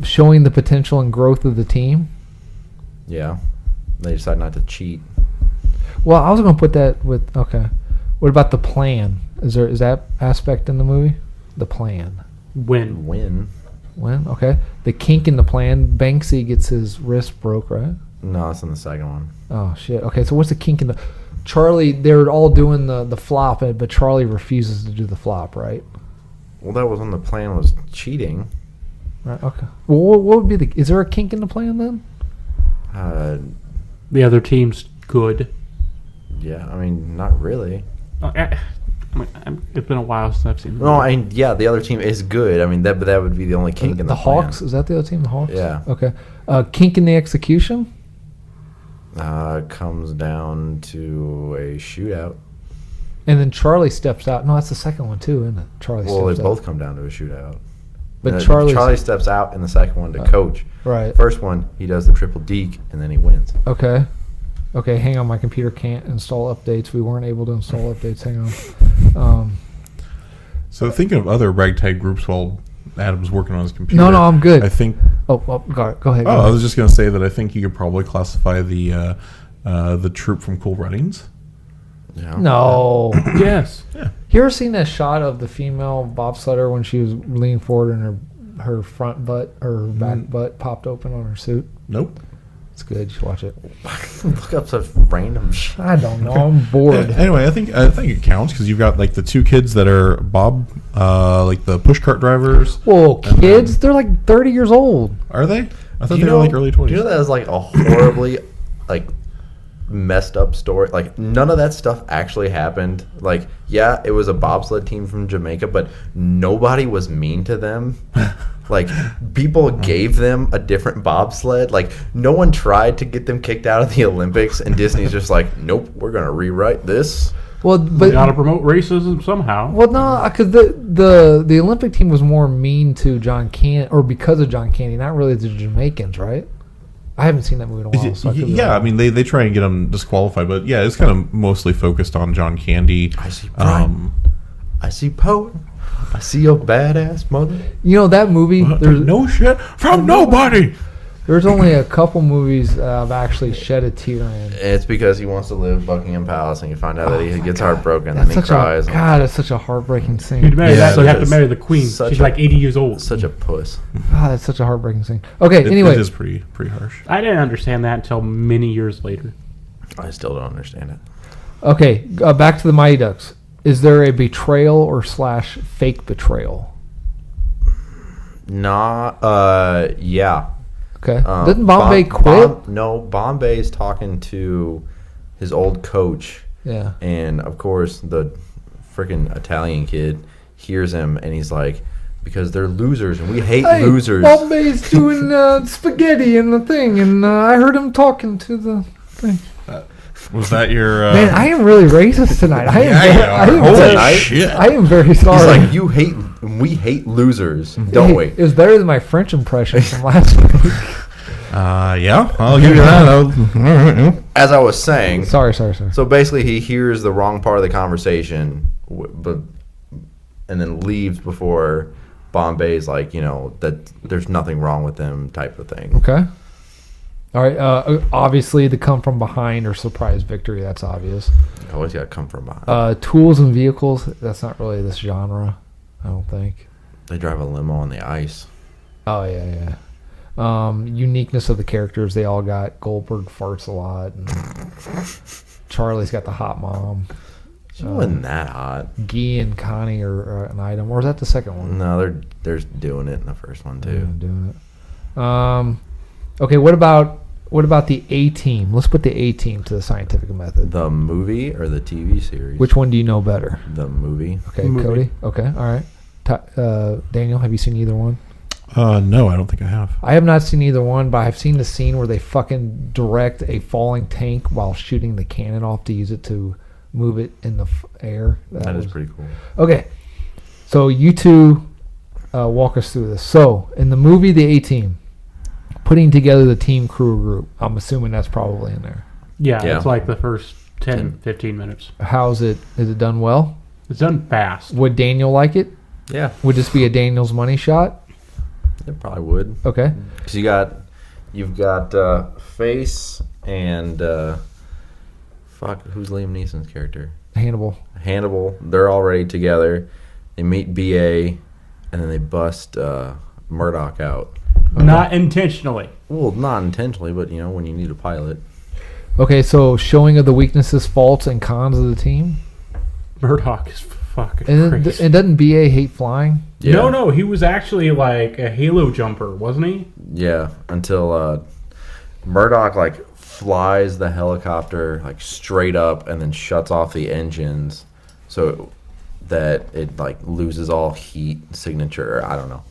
Showing the potential and growth of the team. Yeah. They decide not to cheat. Well, I was going to put that with, okay. What about the plan? Is that aspect in the movie? The plan. Win. Win. When? Okay. The kink in the plan, Banksy gets his wrist broke, right? No, it's in the second one. Oh, shit. Okay, so what's the kink in the... Charlie, they're all doing the flop, but Charlie refuses to do the flop, right? Well, that was when the plan was cheating. Right, okay. Well, what would be the... Is there a kink in the plan, then? The other team's good. Yeah, I mean, not really. It's been a while since I've seen. No, the other team is good. I mean, that would be the only kink in the plan. Hawks? Is that the other team, the Hawks? Yeah. Okay. Kink in the execution? Comes down to a shootout. And then Charlie steps out. No, that's the second one, too, isn't it? Charlie Well, they steps both out. come down to a shootout. But Charlie steps out in the second one to coach. Right. First one, he does the triple deke, and then he wins. Okay. Okay, hang on. My computer can't install updates. We weren't able to install updates. Hang on. So thinking of other ragtag groups while Adam's working on his computer. No, I'm good. I think. Go ahead. I was just going to say that I think you could probably classify the troop from Cool Runnings. Yeah. No. Yes. Yeah. You ever seen that shot of the female bobsledder when she was leaning forward and her front butt or her back butt popped open on her suit? Nope. It's good. You should watch it. Look up such random shit. I don't know. I'm bored. Anyway, I think it counts because you've got like the two kids that are Bob, like the pushcart drivers. Whoa, kids? They're like 30 years old. Are they? I thought they were like early 20s. Do you know that was like a horribly like messed up story? Like none of that stuff actually happened. Like yeah, it was a bobsled team from Jamaica, but nobody was mean to them. Like people gave them a different bobsled. Like no one tried to get them kicked out of the Olympics, and Disney's just like, nope, we're gonna rewrite this. Well, We but got to promote racism somehow. well, no, because the Olympic team was more mean to John Candy, or because of John Candy, not really to the Jamaicans, right? I haven't seen that movie in a while. So I could be Yeah, wrong. I mean they try and get them disqualified, but yeah, it's kind of mostly focused on John Candy. I see pride. I see poet. I see your badass mother. You know that movie. There's no shit from nobody. There's only a couple movies I've actually shed a tear in. It's because he wants to live Buckingham Palace, and you find out that he gets heartbroken, and That's then he such cries. a God. That's such a heartbreaking You scene. marry that, Yeah, you have to it's marry the queen. such She's a- like 80 years old. Such a puss. God, that's such a heartbreaking scene. Okay, anyway, It is pretty harsh. I didn't understand that until many years later. I still don't understand it. okay, back to the Mighty Ducks. Is there a betrayal or / fake betrayal? Yeah. Okay, didn't Bombay quit? No, Bombay's talking to his old coach, Yeah. and of course the freaking Italian kid hears him, and he's like, because they're losers, and we hate losers. Bombay's doing spaghetti and the thing, and I heard him talking to the thing. Was that your? Man, I am really racist tonight. I am. Holy shit! I am very sorry. He's like, we hate losers, don't Hey, we? It was better than my French impression from last week. Yeah, I'll give you that. As I was saying, Sorry. so basically he hears the wrong part of the conversation, and then leaves before Bombay's like, that there's nothing wrong with them type of thing. Okay. All right. Obviously, the come from behind or surprise victory. That's obvious. You always got to come from behind. Tools and vehicles. That's not really this genre, I don't think. They drive a limo on the ice. Oh yeah. Uniqueness of the characters. They all got Goldberg farts a lot. And Charlie's got the hot mom. She wasn't that hot. Guy and Connie are an item. Or is that the second one? No, they're doing it in the first one Yeah, too. doing it. Okay. What about the A Team? Let's put the A Team to the scientific method. The movie or the TV series? Which one do you know better? The movie. Okay, Movie. Cody. Okay, all right. Daniel, have you seen either one? No, I don't think I have. I have not seen either one, but I've seen the scene where they fucking direct a falling tank while shooting the cannon off to use it to move it in the air. That is pretty cool. Okay, so you two walk us through this. So, in the movie The A-Team, putting together the team crew group, I'm assuming that's probably in there. Yeah, Yeah. it's like the first 10, 15 minutes. How's it? Is it done well? It's done fast. Would Daniel like it? Yeah, Would this be a Daniel's money shot? it probably would. Okay. Because you've got Face and who's Liam Neeson's character? Hannibal. They're already together. They meet BA, and then they bust Murdoch out. Not intentionally. Well, not intentionally, but when you need a pilot. Okay, so showing of the weaknesses, faults, and cons of the team. Murdoch is fucking And, crazy. and doesn't BA hate flying? Yeah. No, he was actually like a Halo jumper, wasn't he? Yeah, until Murdoch flies the helicopter straight up and then shuts off the engines so that it loses all heat signature. I don't know.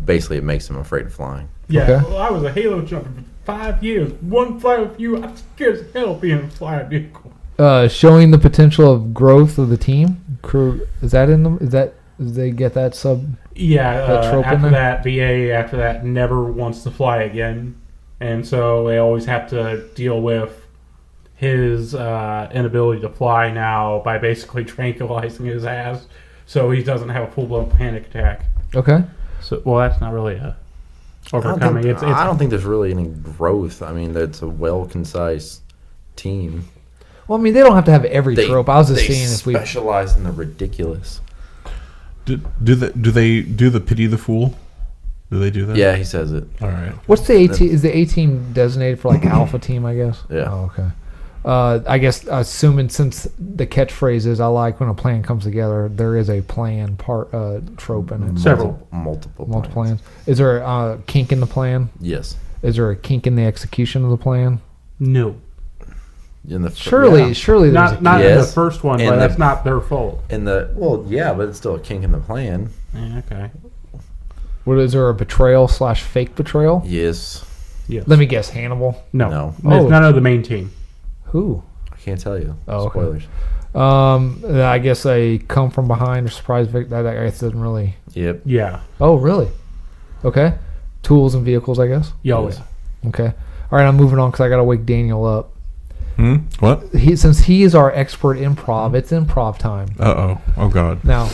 Basically, it makes him afraid of flying. Yeah, Okay. well, I was a Halo jumper for 5 years. One flight with you, I'm scared as hell being a flying vehicle. Showing the potential of growth of the team crew. Is that in them? Did they get that sub? Yeah, That trope in after there? that, BA after that never wants to fly again. And so they always have to deal with his inability to fly now by basically tranquilizing his ass so he doesn't have a full-blown panic attack. Okay. So, well, that's not really a overcoming. I don't think there's really any growth. I mean, it's a well concise team. Well, I mean, they don't have to have every trope. I was just they seeing if we specialize in the ridiculous. Do they do the pity the fool? Do they do that? Yeah, he says it. All right. What's the A team? Is the A team designated for like alpha team? I guess. Yeah. Oh, okay. I guess assuming since the catchphrase is I like when a plan comes together, there is a plan trope in it. Several. Multiple plans. Is there a kink in the plan? Yes. Is there a kink in the execution of the plan? No. In the Surely there's Not a in the Yes. first one, In but the- that's not their fault. but it's still a kink in the plan. Yeah, okay. What is there a betrayal / fake betrayal? Yes. Yes. Let me guess, Hannibal. No. No. It's none of the main team. Who? I can't tell you. Oh, okay. Spoilers. I guess a come from behind or surprise victim. That I guess doesn't really. Yep. Yeah. Oh, really? Okay. Tools and vehicles, I guess. Yeah. Yes. Okay. All right, I'm moving on because I got to wake Daniel up. What? Since he is our expert improv, it's improv time. Oh God. Now,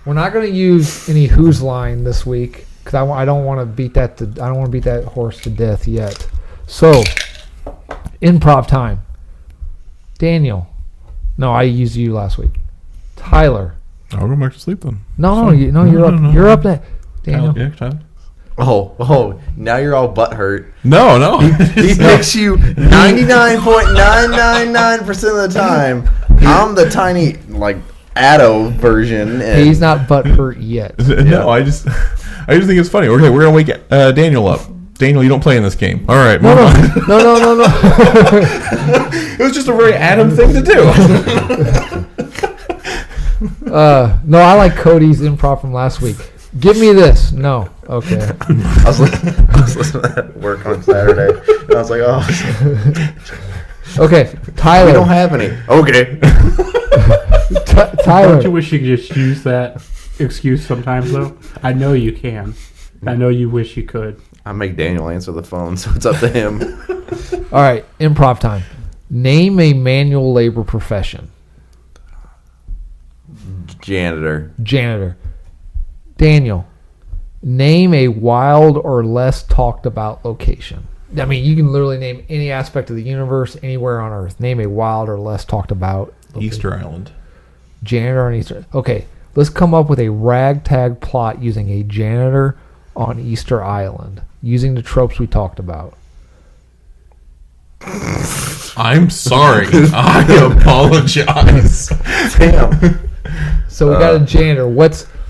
we're not going to use any who's line this week because I don't want to beat that. I don't want to beat that horse to death yet. So, improv time. Daniel. No, I used you last week. Tyler. I'll go back to sleep then. No, you're up. no. You're up next. Daniel. Yeah, Tyler. Oh, now you're all butthurt. No. He picks you 99.999% of the time. I'm the tiny, like, Addo version. And He's not butthurt yet. No, I just think it's funny. Okay, we're gonna wake Daniel up. Daniel, you don't play in this game. All right, move on. No. It was just a very Adam thing to do. No, I like Cody's improv from last week. Give me this. No. Okay. I was listening to that at work on Saturday, and I was like, oh, Okay, Tyler. we don't have any. Okay. Tyler. Don't you wish you could just use that excuse sometimes, though? I know you can. I know you wish you could. I make Daniel answer the phone, so it's up to him. All right, improv time. Name a manual labor profession. Janitor. Daniel. Name a wild or less talked about location. I mean, you can literally name any aspect of the universe anywhere on Earth. Name a wild or less talked about location. Easter Island. Janitor on Easter. Okay, let's come up with a ragtag plot using a janitor on Easter Island, using the tropes we talked about. I'm sorry. I apologize. Damn. So we got a janitor.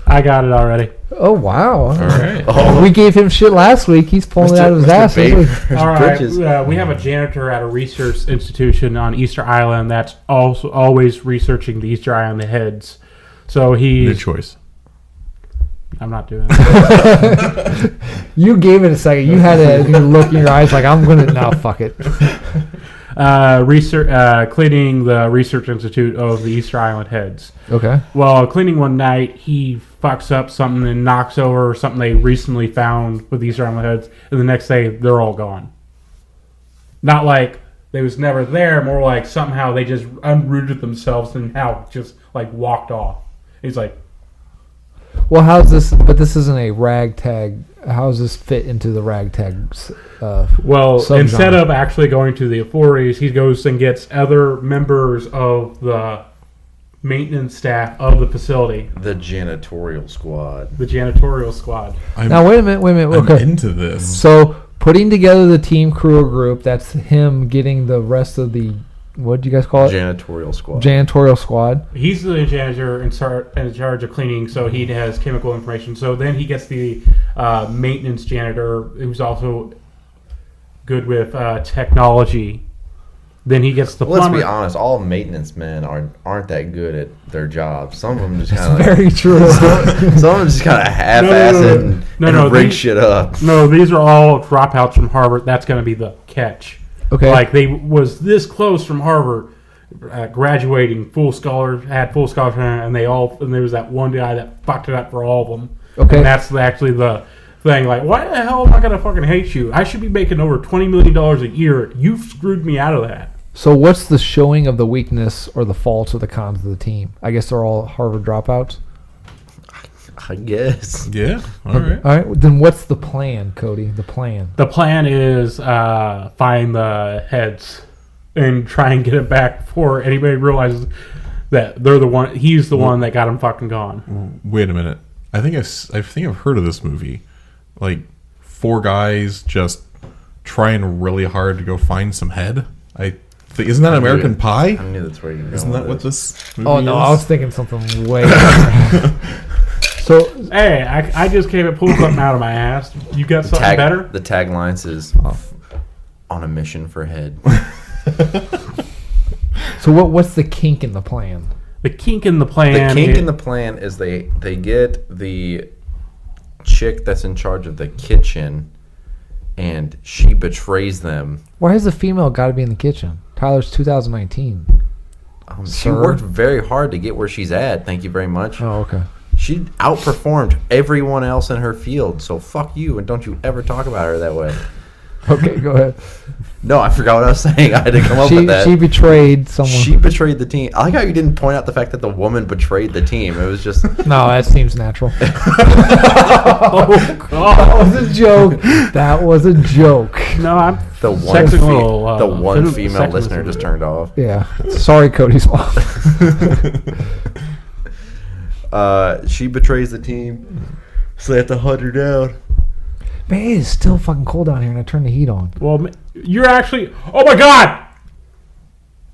I got it already. Oh, wow. All right. Oh, We gave him shit last week. He's pulling it out of his ass. this week. All right. We have a janitor at a research institution on Easter Island that's also always researching the Easter Island heads. So Good he's... choice. I'm not doing it. You gave it a second. You had a look in your eyes like, I'm going to... No, fuck it. Cleaning the research institute of the Easter Island heads. Okay. Well, cleaning one night, he fucks up something and knocks over something they recently found with the Easter Island heads, and the next day they're all gone. Not like they was never there, more like somehow they just unrooted themselves and how just like walked off. He's like, Well, how's this... But this isn't a ragtag... How does this fit into the ragtag well, subgenre? instead of actually going to the authorities, he goes and gets other members of the maintenance staff of the facility, the janitorial squad. the janitorial squad. Now, wait a minute. I'm Okay. into this. So, putting together the team crew or group, that's him getting the rest of the... What do you guys call it? Janitorial squad. Janitorial squad. He's the janitor in charge of cleaning, so he has chemical information. So then he gets the maintenance janitor, who's also good with technology. Then he gets the Well, plumber. let's be honest. All maintenance men aren't that good at their jobs. Some of them just kind of Very true. some of them just kind of half-ass it and rig shit up. No, these are all dropouts from Harvard. That's going to be the catch. Okay. Like they was this close from Harvard, graduating full scholarship, and there was that one guy that fucked it up for all of them. Okay. And that's actually the thing. Like, why the hell am I gonna fucking hate you? I should be making over $20 million a year. You've screwed me out of that. So what's the showing of the weakness or the faults or the cons of the team? I guess they're all Harvard dropouts. I guess. Yeah. All right. All right. Then what's the plan, Cody? The plan. The plan is find the heads. and try and get it back before anybody realizes that they're the one. He's the one that got him fucking gone. Wait a minute. I think I've heard of this movie. Like 4 guys just trying really hard to go find some head. Isn't that American Pie? I knew that's where you're going. Isn't that what this movie Oh no, is? I was thinking something way. So Hey, I just came and pulled something out of my ass. You got something better? The tagline says, "On a mission for head." so what's the kink in the plan? The kink in the plan. The kink in the plan is they get the chick that's in charge of the kitchen, and she betrays them. Why has the female got to be in the kitchen? Tyler's 2019. She Sir? worked very hard to get where she's at. Thank you very much. Oh, okay. She outperformed everyone else in her field. So fuck you, and don't you ever talk about her that way. Okay, go ahead. No, I forgot what I was saying. I had to come up with that. She betrayed someone. She betrayed the team. I like how you didn't point out the fact that the woman betrayed the team. It was just No, that seems natural. Oh, God. That was a joke. That was a joke. No, I'm the one, Sexual, the one female sexual listener just turned off. Yeah. Sorry, Cody's mom. She betrays the team, so they have to hunt her down. Man, it is still fucking cold down here, and I turned the heat on. Well, you're actually. Oh my God!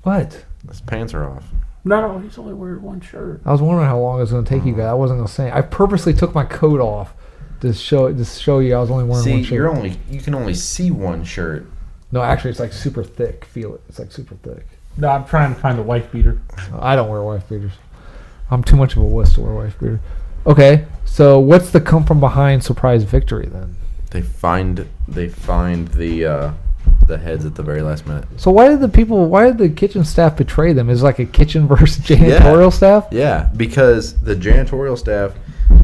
What? His pants are off. No, he's only wearing one shirt. I was wondering how long it was going to take you guys. I wasn't going to say. I purposely took my coat off to show you I was only wearing one See, shirt. you can only see one shirt. No, actually, it's like super thick. Feel it. It's like super thick. No, I'm trying to find the wife beater. I don't wear wife beaters. I'm too much of a wuss to wear wife beater. Okay, so what's the come from behind surprise victory then? They find the heads at the very last minute. So why did the kitchen staff betray them? Is it like a kitchen versus janitorial staff? Yeah, because the janitorial staff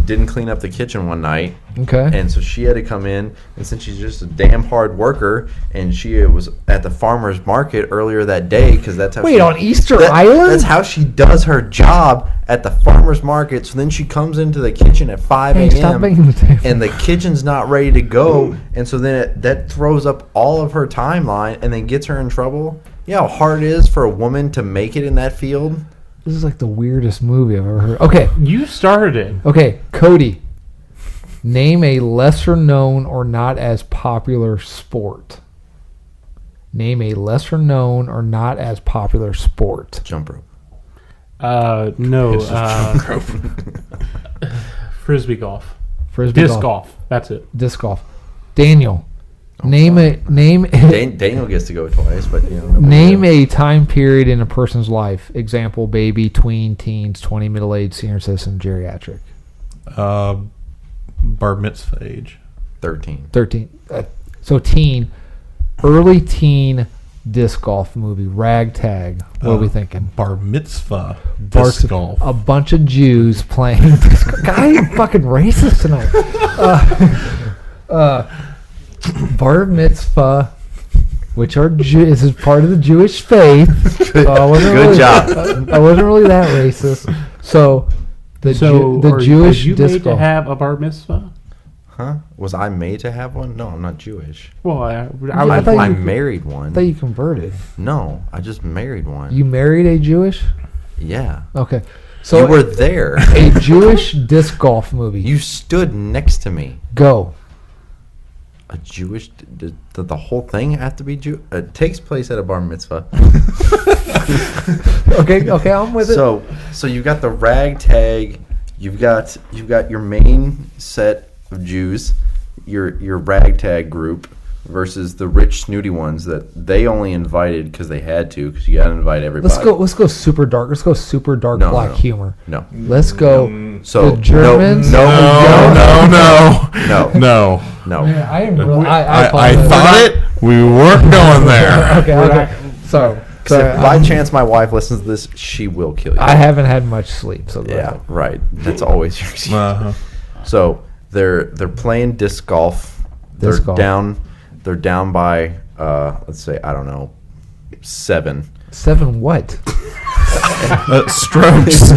didn't clean up the kitchen one night. Okay. And so she had to come in, and since she's just a damn hard worker, and she was at the farmer's market earlier that day, because that's how Wait, on Easter Island? That's how she does her job at the farmer's market. So then she comes into the kitchen at 5 Hey, stop a.m. banging the table. and the kitchen's not ready to go, and so then that throws up all of her timeline and then gets her in trouble. You know how hard it is for a woman to make it in that field? This is like the weirdest movie I've ever heard. Okay, You started it. okay, Cody. Name a lesser known or not as popular sport. Name a lesser known or not as popular sport. Jump rope. No. Frisbee golf. Frisbee Disc golf. That's it. Disc golf. Daniel. Name Daniel gets to go twice, but you know. Name a time period in a person's life. Example: baby, tween, teens, 20, middle-aged, senior citizen, geriatric. Bar mitzvah age. 13. 13. So teen, early teen disc golf movie, Ragtag. What are we thinking? Bar mitzvah disc golf. A bunch of Jews playing disc golf. God, you're fucking racist tonight. Bar mitzvah, which are this is part of the Jewish faith. Good job. I wasn't really that racist. So the Jewish Are you disc made to golf. have a bar mitzvah? Huh? Was I made to have one? No, I'm not Jewish. Well, I thought I you- married I one. thought you converted. No, I just married one. You married a Jewish? Yeah. Okay. So You were there. a Jewish disc golf movie. You stood next to me. Go. A Jewish... Did the whole thing have to be Jew? It takes place at a bar mitzvah. Okay, I'm with it. So you got the ragtag. You've got your main set of Jews, your ragtag group, versus the rich snooty ones that they only invited because they had to, because you got to invite everybody. Let's go super dark. Let's go super dark No, black no. humor. No. Let's go. So The Germans? No. Man, I am really. I apologize. thought it. We weren't going there. Okay. Sorry. If by chance my wife listens to this, she will kill you. I haven't had much sleep, so go Yeah, ahead. right. That's always your excuse. Uh-huh. So they're playing disc golf. Disc golf. They're down by let's say, I don't know, 7. 7 what? Strokes.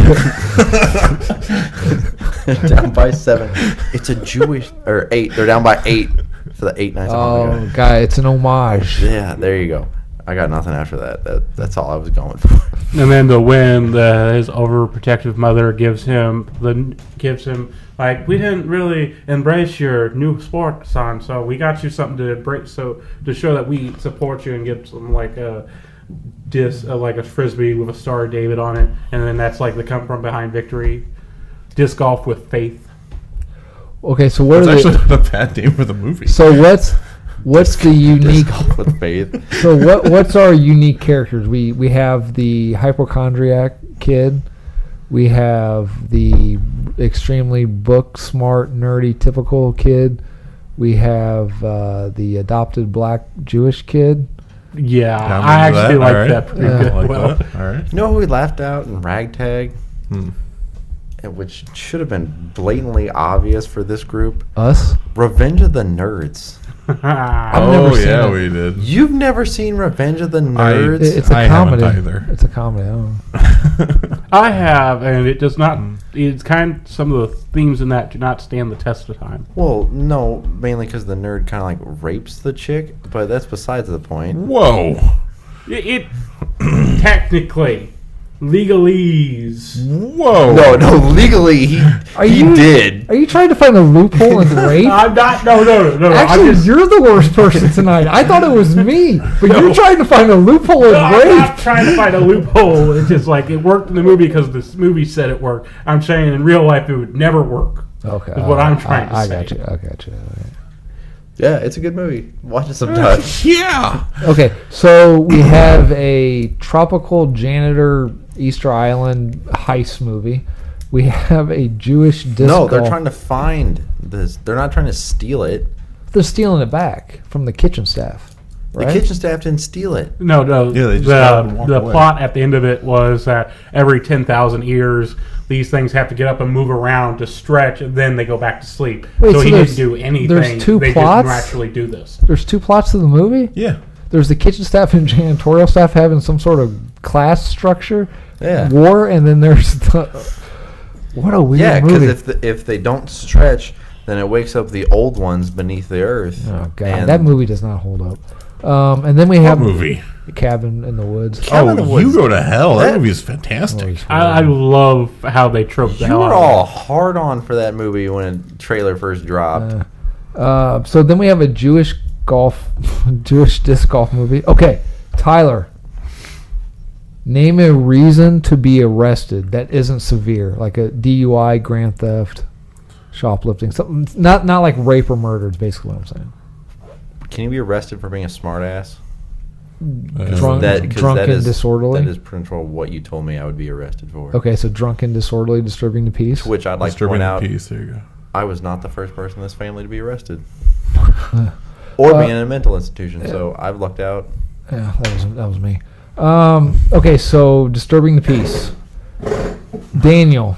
Down by 7. It's a Jewish, or 8. They're down by 8 for the 8 nights. Oh, guy, it's an homage. Yeah, there you go. I got nothing after that. That's all I was going for. And then to win, his overprotective mother gives him like, we didn't really embrace your new sport, son, so we got you something to embrace, so to show that we support you, and gives him like a like a frisbee with a Star of David on it, and then that's like the come from behind victory. Disc golf with faith. Okay, so what That's are actually not a bad name for the movie. So what's the unique? With faith. So what's our unique characters? We have the hypochondriac kid. We have the extremely book smart, nerdy, typical kid. We have the adopted black Jewish kid. Yeah, I'm I into actually that. like All right. that pretty Yeah. good. Like Well, that. All right. You know who we laughed out in Ragtag? Hmm. Which should have been blatantly obvious for this group. Us. Revenge of the Nerds. I've never seen yeah, it. we did. You've never seen Revenge of the Nerds? It's a I haven't comedy. either. It's a comedy. I don't know. I have, and it does not. It's kind of, some of the themes in that do not stand the test of time. Well, no, mainly because the nerd kind of like rapes the chick, but that's besides the point. Whoa. It technically legalese. Whoa. No, legally he did. Are you trying to find a loophole in rape? I'm not. No. Actually, I'm just, you're the worst person tonight. I thought it was me, but you're trying to find a loophole in I'm rape. not trying to find a loophole. It's just like it worked in the movie because this movie said it worked. I'm saying in real life it would never work. Okay, Is what I'm trying to I say. got you. I got you. Yeah, it's a good movie. Watch it sometime. Yeah. Okay, so we have a tropical janitor Easter Island heist movie. We have a Jewish disco. No, they're trying to find this. They're not trying to steal it. They're stealing it back from the kitchen staff. Right? The kitchen staff didn't steal it. No. Yeah, they just got up and walked the away. plot at the end of it was that every 10,000 years, these things have to get up and move around to stretch, and then they go back to sleep. Wait, so so he there's- didn't do anything. there's two they plots? didn't actually do this. There's two plots to the movie. Yeah. There's the kitchen staff and janitorial staff having some sort of class structure, Yeah. war, and then there's the. What a weird Yeah, movie. because if they don't stretch, then it wakes up the old ones beneath the earth. Oh god, And that movie does not hold up. And then we What have movie? Cabin in the Woods. Cabin in the Oh, Woods. You Go to Hell. That That- movie is fantastic. I love how they trope the You hell were out all of hard on for that movie when a trailer first dropped. So then we have a Jewish disc golf movie. Okay, Tyler. Name a reason to be arrested that isn't severe, like a DUI, grand theft, shoplifting, something not like rape or murder. Is basically what I'm saying. Can you be arrested for being a smartass? Drunk, drunk and disorderly. That is pretty much what you told me I would be arrested for. Okay, so drunk and disorderly, disturbing the peace. To which I'd like to Disturbing point the out, Peace. There you go. I was not the first person in this family to be arrested. Or be in a mental institution, so I've lucked out. Yeah, that was me. Okay, so disturbing the peace. Daniel,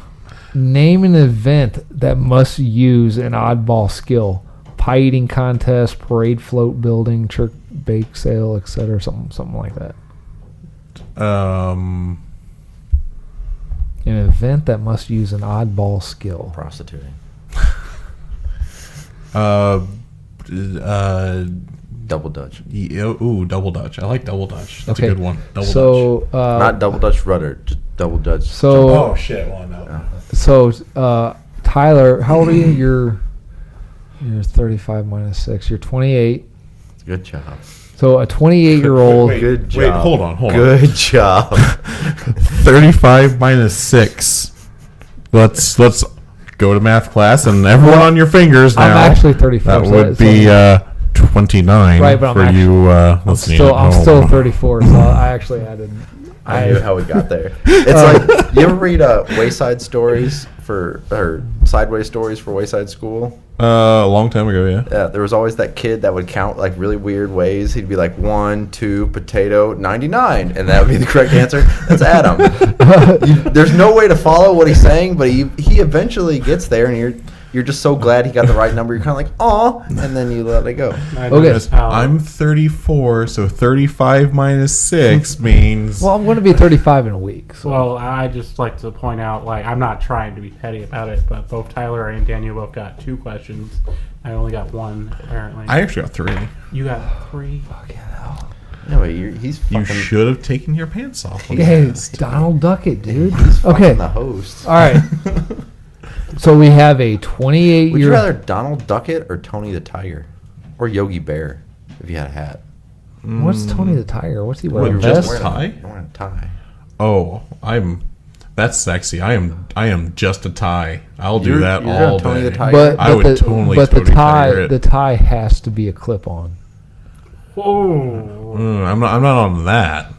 name an event that must use an oddball skill. Pie eating contest, parade float building, church bake sale, etc. Something like that. An event that must use an oddball skill. Prostituting. Double Dutch. Ooh, Double Dutch. I like Double Dutch. That's Okay, a good one. Double Dutch. so Not Double Dutch rudder, just Double Dutch. so Oh shit! Well, no. Tyler, how old are you? You're 35 minus 6. You're 28. Good job. So a 28-year-old. Wait, Good job. Wait, hold on. Good job. 35 minus 6. Let's go to math class, and everyone on your fingers now. I'm actually 34. That so would be 29 Right, but I'm for actually- you listening at I'm home. still 34, so I actually added. I knew how we got there. It's like, you ever read Wayside Stories or Sideways Stories for Wayside School? A long time ago, yeah. Yeah, there was always that kid that would count like really weird ways. He'd be like 1, 2, potato, 99, and that would be the correct answer. That's Adam. There's no way to follow what he's saying, but he eventually gets there, and you're just so glad he got the right number. You're kind of like, aw, and then you let it go. Okay. I'm 34, so 35 minus 6 means... Well, I'm going to be 35 in a week. So. Well, I just like to point out, like, I'm not trying to be petty about it, but both Tyler and Daniel both got 2 questions. I only got 1, apparently. I actually got 3. You got 3. Fucking hell. No, but he's fucking. You should have taken your pants off. when Hey, you it's asked. Donald Duckett, dude. He's Okay. fucking the host. All right. So we have a Would 28-year. you rather Donald Duckett or Tony the Tiger, or Yogi Bear if you had a hat? What's Tony the Tiger? What's he wearing? What, A just vest? tie? You're wearing a tie. Oh, that's sexy. I am just a tie. I'll do You're- that you're all Tony the day. Tiger. I would totally But the Tony Tiger it. tie has to be a clip-on. Whoa. I'm not on that.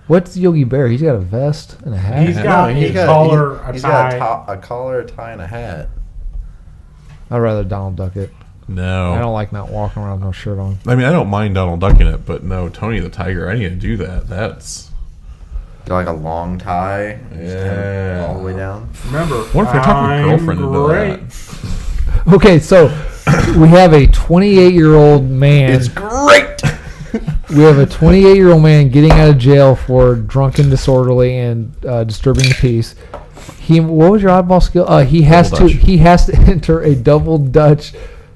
What's Yogi Bear? He's got a vest and a hat. He's got a collar, a he's tie. got a collar, a tie, and a hat. I'd rather Donald Duckett. I No. don't like not walking around with no shirt on. I mean, I don't mind Donald Duck in it, but no, Tony the Tiger, I need to do that. That's... Got like a long tie, just kind Yeah. of all the way down. Remember, What if I talk my girlfriend into great. that? Okay, so we have a 28-year-old man. It's great. We have a 28-year-old man getting out of jail for drunken, disorderly, and disturbing the peace. What was your oddball skill? He has Double to enter a double Dutch.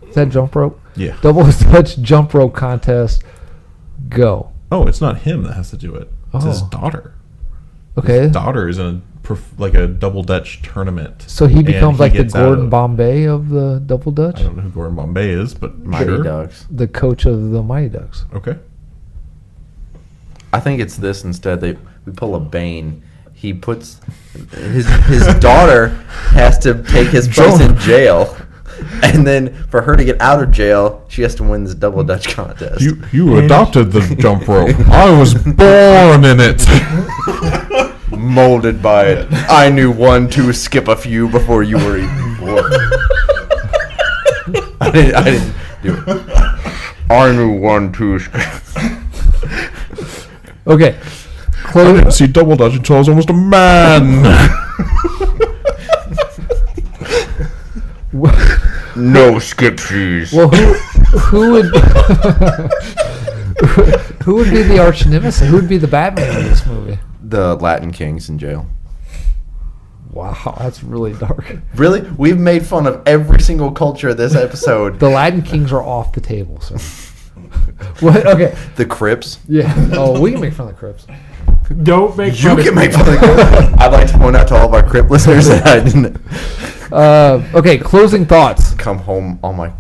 Is that jump rope? Yeah. Double Dutch jump rope contest. Go. Oh, it's not him that has to do it. It's his Oh. daughter. Okay. His daughter is in a double Dutch tournament. So he and becomes like the gets out Gordon of- Bombay of the double Dutch, I don't know who Gordon Bombay is, but Mighty sure. Ducks. the coach of the Mighty Ducks. Okay. I think it's this instead. We pull a Bane. He puts his daughter has to take his place in jail, and then for her to get out of jail, she has to win this double Dutch contest. You adopted the jump rope. I was born in it. Molded by it. I knew 1, 2, skip a few before you were even born. I didn't do it. I knew 1, 2, skip. Okay. I didn't see double Dutch until I was almost a man. No skip fees. Well, who would who would be the arch nemesis? Who would be the Batman in this movie? The Latin Kings in jail. Wow, that's really dark. Really? We've made fun of every single culture this episode. The Latin Kings are off the table, sir. What? Okay. The Crips. Yeah. Oh, we can make fun of the Crips. Don't make You fun can of make fun of the Crips. I'd like to point out to all of our Crip listeners that I didn't Okay. Closing thoughts. come home on my...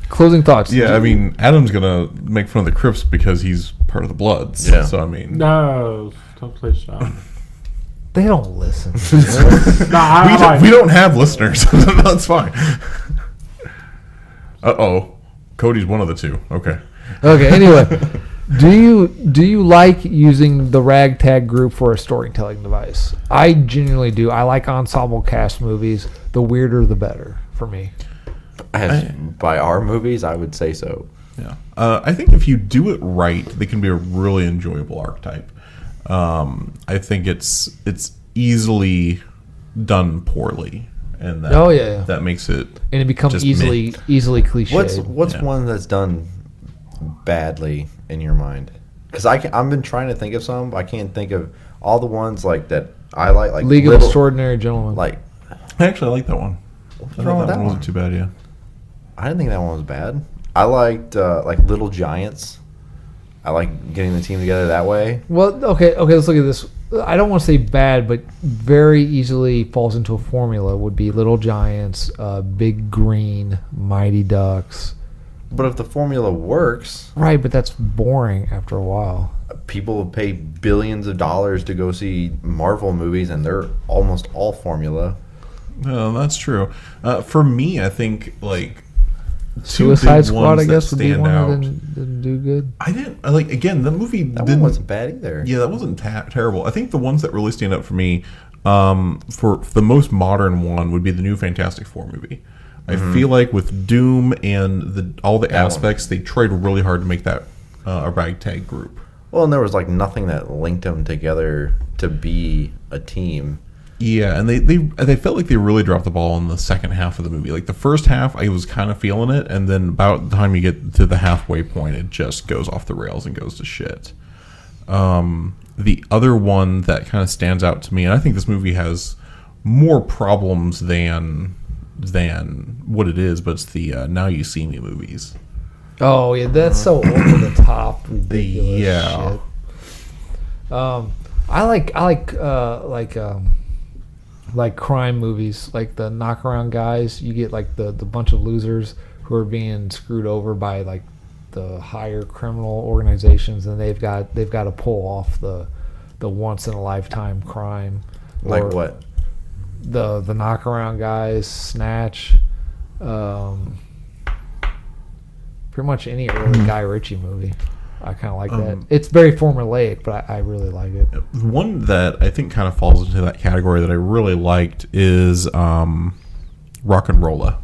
Closing thoughts. Yeah, I mean, Adam's gonna make fun of the Crips because he's part of the Bloods. Yeah. So I mean, No, don't play stop. They don't listen. we don't have listeners. That's fine. Cody's one of the two. Okay. Okay. Anyway, do you like using the ragtag group for a storytelling device? I genuinely do. I like ensemble cast movies. The weirder, the better for me. By our movies, I would say so. Yeah. I think if you do it right, they can be a really enjoyable archetype. I think it's easily done poorly, and that that makes it And it becomes just easily cliched. What's Yeah. one that's done badly in your mind? Because I've been trying to think of some, but I can't think of all the ones like that I like. Like League of Extraordinary Gentlemen. Like, I actually like that one. what's I wrong thought with that that one one? wasn't too bad. Yeah. I didn't think that one was bad. I liked like Little Giants. I like getting the team together that way. Well, okay, let's look at this. I don't want to say bad, but very easily falls into a formula would be Little Giants, Big Green, Mighty Ducks. But if the formula works, Right, but that's boring after a while. people will pay billions of dollars to go see Marvel movies, and they're almost all formula. No, that's true. For me, I think like Suicide big Squad, ones I that guess, would be stand one out. that didn't do good. I didn't like again. The movie That didn't. one wasn't bad either. Yeah, that wasn't terrible. I think the ones that really stand out for me, for the most modern one, would be the new Fantastic Four movie. I feel like with Doom and all the aspects, they tried really hard to make that a ragtag group. Well, and there was like nothing that linked them together to be a team. Yeah, and they felt like they really dropped the ball in the second half of the movie. Like the first half, I was kind of feeling it, and then about the time you get to the halfway point, it just goes off the rails and goes to shit. The other one that kind of stands out to me, and I think this movie has more problems than what it is, but it's the Now You See Me movies. Oh yeah, that's so over the top, ridiculous Yeah. shit. I like crime movies, like the knockaround guys. You get like the bunch of losers who are being screwed over by like the higher criminal organizations, and they've got to pull off the once in a lifetime crime. Like Or what? The knockaround guys, Snatch, pretty much any early Guy Ritchie movie. I kind of like that. It's very formulaic, but I really like it. One that I think kind of falls into that category that I really liked is Rock and Rolla.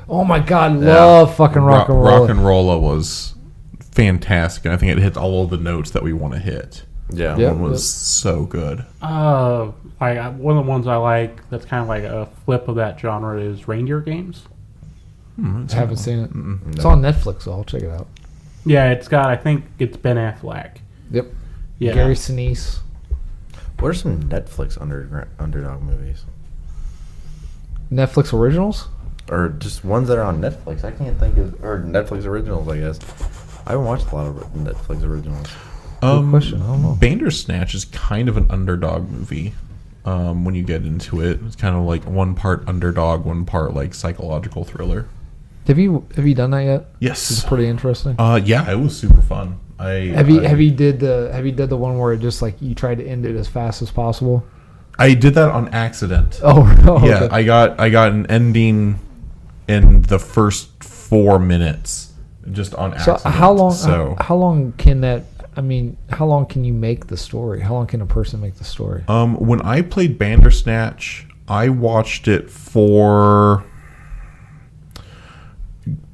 Oh my god, love fucking rock and roll. Rock and Rolla was fantastic, and I think it hit all of the notes that we want to hit. Yeah. Yeah. It was so good. One of the ones I like that's kind of like a flip of that genre is reindeer games. Haven't seen it. It's on Netflix, so I'll check it out. Yeah, I think it's Ben Affleck. Yep. Yeah. Gary Sinise. What are some Netflix underdog movies? Netflix originals? Or just ones that are on Netflix? I can't think of... Or Netflix originals, I guess. I haven't watched a lot of Netflix originals. Good question. I don't know. Bandersnatch is kind of an underdog movie. When you get into it, it's kind of like one part underdog, one part like psychological thriller. Have you done that yet? Yes. It's pretty interesting. Yeah, it was super fun. Have you did the one where it just like you tried to end it as fast as possible? I did that on accident. Oh no! Yeah, okay. I got an ending in the first 4 minutes just on So accident. how long can that? I mean, how long can you make the story? How long can a person make the story? When I played Bandersnatch, I watched it for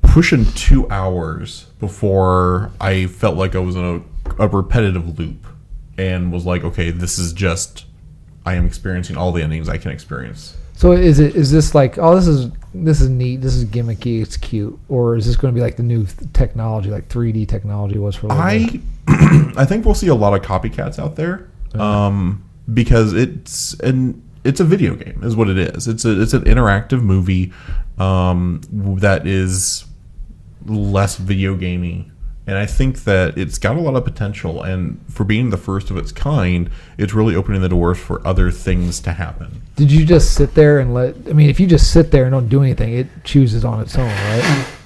pushing 2 hours before I felt like I was in a repetitive loop and was like, okay, this is just, I am experiencing all the endings I can experience. So is this like, oh, this is neat, this is gimmicky, it's cute, or is this going to be like the new technology, like 3D technology was for? I think we'll see a lot of copycats out there, because it's a video game, is what it is. It's an interactive movie that is less video gamey, and I think that it's got a lot of potential. And for being the first of its kind, it's really opening the doors for other things to happen. Did you just sit there and if you just sit there and don't do anything, it chooses on its own,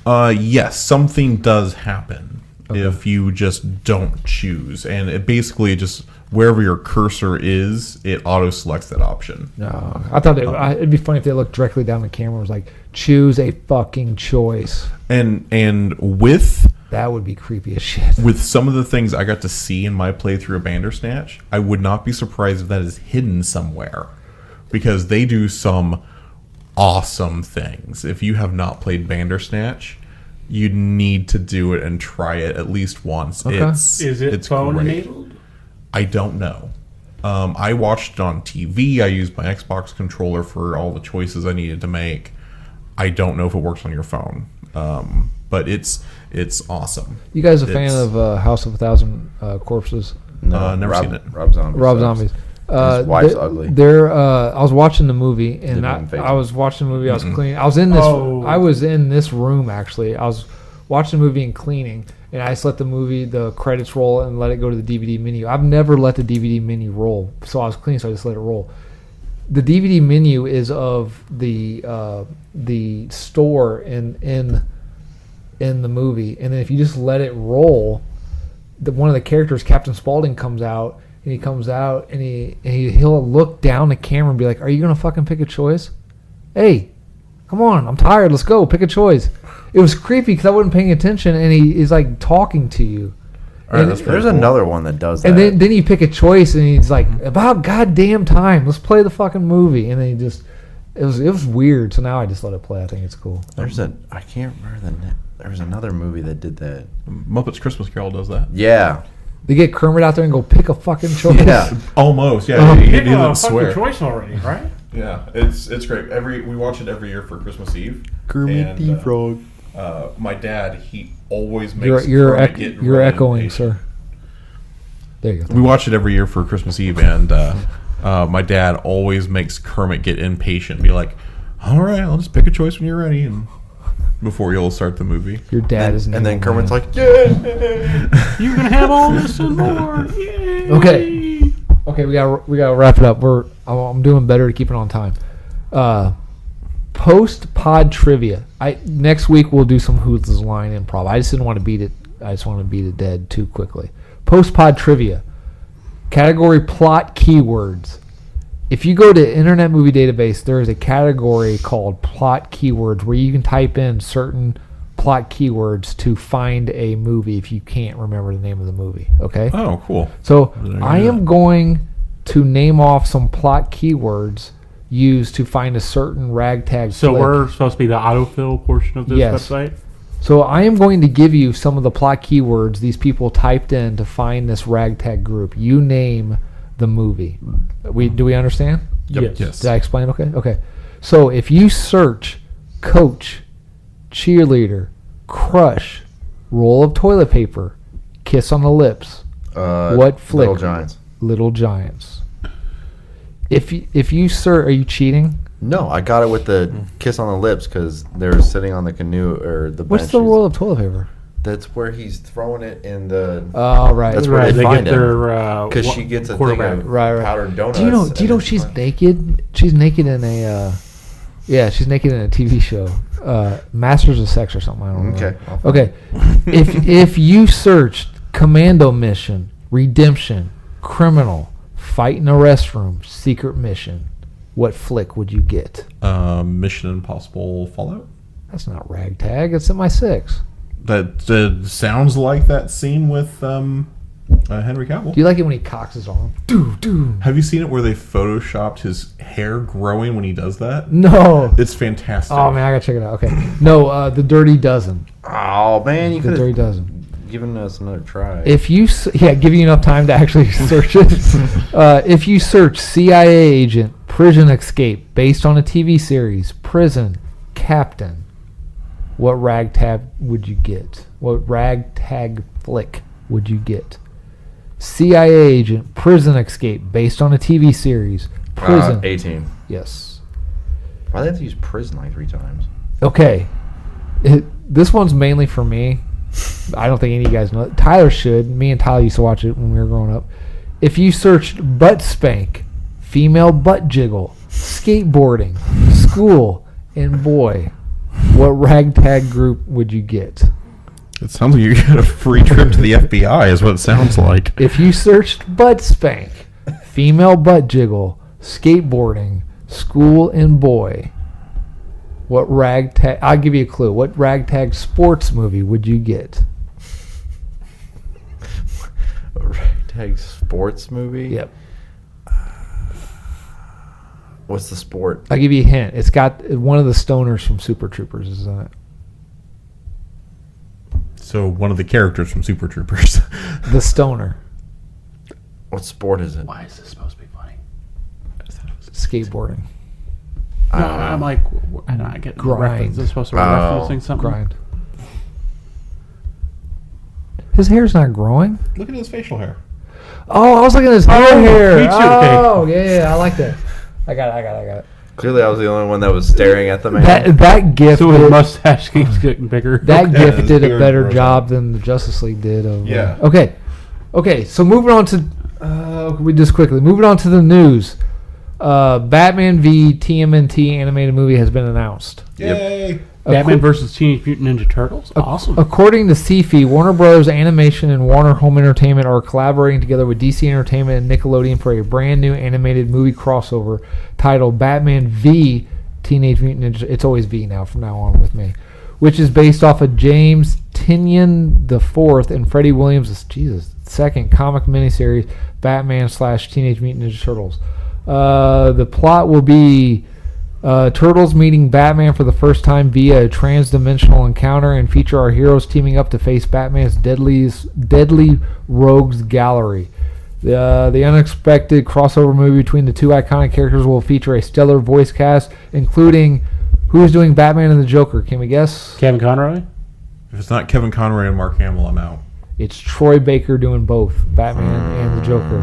right? Yes, something does happen if you just don't choose, and it basically just wherever your cursor is, it auto selects that option. No, I thought it'd be funny if they looked directly down the camera and was like, choose a fucking choice. And with That would be creepy as shit. with some of the things I got to see in my playthrough of Bandersnatch, I would not be surprised if that is hidden somewhere, because they do some awesome things. If you have not played Bandersnatch, you need to do it and try it at least once. Okay. Is it phone great. enabled? I don't know. I watched it on TV. I used my Xbox controller for all the choices I needed to make. I don't know if it works on your phone, but it's awesome. You guys a fan of House of a Thousand Corpses? No, never seen it. Rob Zombie. Rob sucks. Zombies. His wife's ugly. I was watching the movie, and Didn't even I was watching the movie. I was cleaning. I was in this room actually. I was watching the movie and cleaning, and I just let the credits roll and let it go to the DVD menu. I've never let the DVD menu roll, so I was cleaning, so I just let it roll. The DVD menu is of the store in the movie, and then if you just let it roll, one of the characters, Captain Spaulding, comes out. And he comes out and he'll look down the camera and be like, "Are you gonna fucking pick a choice? Hey, come on, I'm tired. Let's go. Pick a choice." It was creepy because I wasn't paying attention, and he is like talking to you. All right, that's pretty There's cool. another one that does that. And then you pick a choice, and he's like, "About goddamn time. Let's play the fucking movie." And then it was weird. So now I just let it play. I think it's cool. I can't remember there was another movie that did that. Muppets Christmas Carol does that. Yeah. They get Kermit out there and go pick a fucking choice. Yeah. Almost, yeah. He Pick a doesn't fucking swear. choice already, right? Yeah, it's great. We watch it every year for Christmas Eve. Kermit the Frog. My dad, he always makes You're Kermit get you're really echoing, impatient. sir. There you go. We watch it every year for Christmas Eve, and my dad always makes Kermit get impatient and be like, "All right, I'll just pick a choice when you're ready." And before you'll start the movie. Your dad is. And then Kermit's like, yeah. You're gonna have all this and more. Yay! Okay, we gotta wrap it up. I'm doing better to keep it on time. Post pod trivia. Next week we'll do some Who's Line improv. I just didn't want to beat it. I just want to beat it dead too quickly. Post pod trivia. Category plot keywords. If you go to Internet Movie Database, there is a category called plot keywords where you can type in certain plot keywords to find a movie if you can't remember the name of the movie. Okay? Oh, cool. So I am going to name off some plot keywords used to find a certain ragtag So flick. we're supposed to be the autofill portion of this Yes. website? So I am going to give you some of the plot keywords these people typed in to find this ragtag group. You name the movie. Do we understand? Yes. Did I explain? Okay. So if you search coach, cheerleader, crush, roll of toilet paper, kiss on the lips, what flick? Little Giants. Little Giants. If you search, are you cheating? No, I got it with the kiss on the lips because they're sitting on the canoe or the bench. What's the roll of toilet paper? That's where he's throwing it in the. Oh, right. That's where Right, they find get him. their Because she gets a thing quarterback. of Right. powdered donuts. Do you know and it's she's fun. naked? She's naked in a she's naked in a TV show. Masters of Sex or something. I don't know. Okay. Okay. if you searched Commando Mission, Redemption, Criminal, Fight in a Restroom, Secret Mission, what flick would you get? Mission Impossible Fallout. That's not ragtag. It's MI6. That sounds like that scene with Henry Cavill. Do you like it when he cocks his arm? Doo. Have you seen it where they photoshopped his hair growing when he does that? No. It's fantastic. Oh man, I gotta check it out. Okay. No, The Dirty Dozen. Oh man, you The could Dirty have Dozen. given us another try. If you give you enough time to actually search it. If you search CIA agent prison escape based on a TV series, prison captain, what ragtag would you get? What ragtag flick would you get? CIA agent prison escape based on a TV series, prison. 18. Yes. Why do they have to use prison like 3 times? Okay. This one's mainly for me. I don't think any of you guys know it. Tyler should. Me and Tyler used to watch it when we were growing up. If you searched butt spank, female butt jiggle, skateboarding, school, and boy, what ragtag group would you get? It sounds like you get a free trip to the FBI is what it sounds like. If you searched butt spank, female butt jiggle, skateboarding, school, and boy, what ragtag... I'll give you a clue. What ragtag sports movie would you get? A ragtag sports movie? Yep. What's the sport? I'll give you a hint. It's got one of the stoners from Super Troopers is in it. So one of the characters from Super Troopers. The stoner. What sport is it? Why is this supposed to be funny? Skateboarding. I No, don't know. I'm like, I'm not getting the Grind. reference. Is this supposed to be Oh. referencing something? Grind. His hair's not growing. Look at his facial hair. Oh, I was looking at his Oh, hair. me too. Oh, yeah, I like that. I got it. Clearly, I was the only one that was staring at the man. That gift. So his mustache keeps getting bigger. That Yeah, gift his did a beard better grows job than the Justice League did. Yeah. Okay. So moving on to we just quickly moving on to the news. Batman v TMNT animated movie has been announced. Yay! Batman versus Teenage Mutant Ninja Turtles. Awesome. According to Sci-Fi, Warner Bros. Animation and Warner Home Entertainment are collaborating together with DC Entertainment and Nickelodeon for a brand new animated movie crossover titled Batman v Teenage Mutant Ninja. It's always V now from now on with me, which is based off of James Tynion IV and Freddie Williams' second comic miniseries Batman / Teenage Mutant Ninja Turtles. The plot will be Turtles meeting Batman for the first time via a trans-dimensional encounter and feature our heroes teaming up to face Batman's deadly rogues gallery. The unexpected crossover movie between the two iconic characters will feature a stellar voice cast, including who's doing Batman and the Joker. Can we guess? Kevin Conroy. If it's not Kevin Conroy and Mark Hamill, I'm out. It's Troy Baker doing both Batman and the Joker.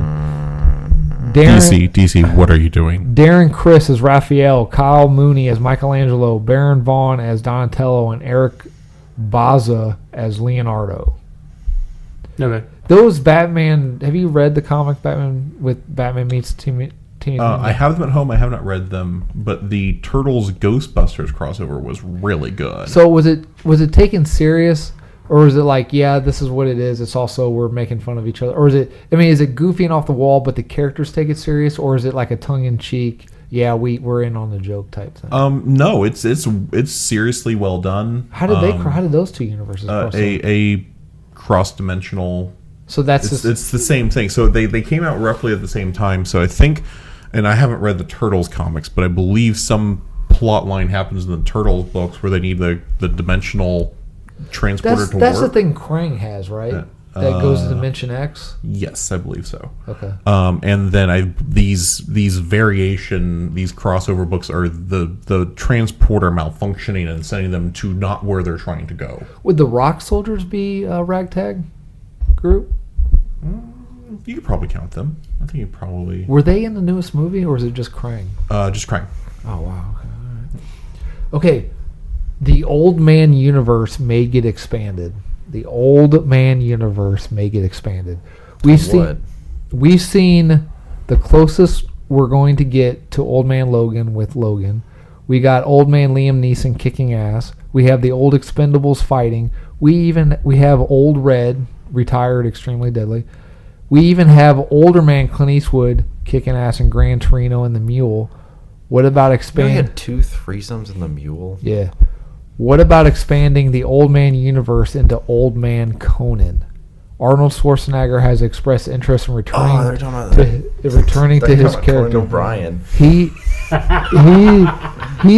DC, what are you doing? Darren Criss as Raphael, Kyle Mooney as Michelangelo, Baron Vaughn as Donatello, and Eric Baza as Leonardo. Okay. Those Batman. Have you read the comic Batman with Batman meets Teenage Mutant I have them at home. I have not read them, but the Turtles Ghostbusters crossover was really good. So was it taken serious, or was it like, yeah, this is what it is? It's also we're making fun of each other, or is it? I mean, is it goofy and off the wall, but the characters take it serious, or is it like a tongue in cheek? Yeah, we're in on the joke type thing. No, it's seriously well done. How did those two universes cross over? A cross dimensional? So it's the same thing. So they came out roughly at the same time. So I think, and I haven't read the Turtles comics, but I believe some plot line happens in the Turtles books where they need the dimensional transporter to work. That's the thing Krang has, right? That goes to Dimension X? Yes, I believe so. Okay. And then these crossover books are the transporter malfunctioning and sending them to not where they're trying to go. Would the Rock Soldiers be a ragtag group? You could probably count them. I think you probably... Were they in the newest movie, or was it just Krang? Just Krang. Oh, wow. Okay. All right. Okay. The Old Man universe may get expanded. The Old Man universe may get expanded. We've seen the closest we're going to get to Old Man Logan with Logan. We got Old Man Liam Neeson kicking ass. We have the old Expendables fighting. We have Old Red, retired, extremely deadly. We even have older man Clint Eastwood kicking ass in Gran Torino and the Mule. What about expanding? You had 2 threesomes in the Mule. Yeah. What about expanding the Old Man universe into Old Man Conan? Arnold Schwarzenegger has expressed interest in returning to his character. O'Brien. He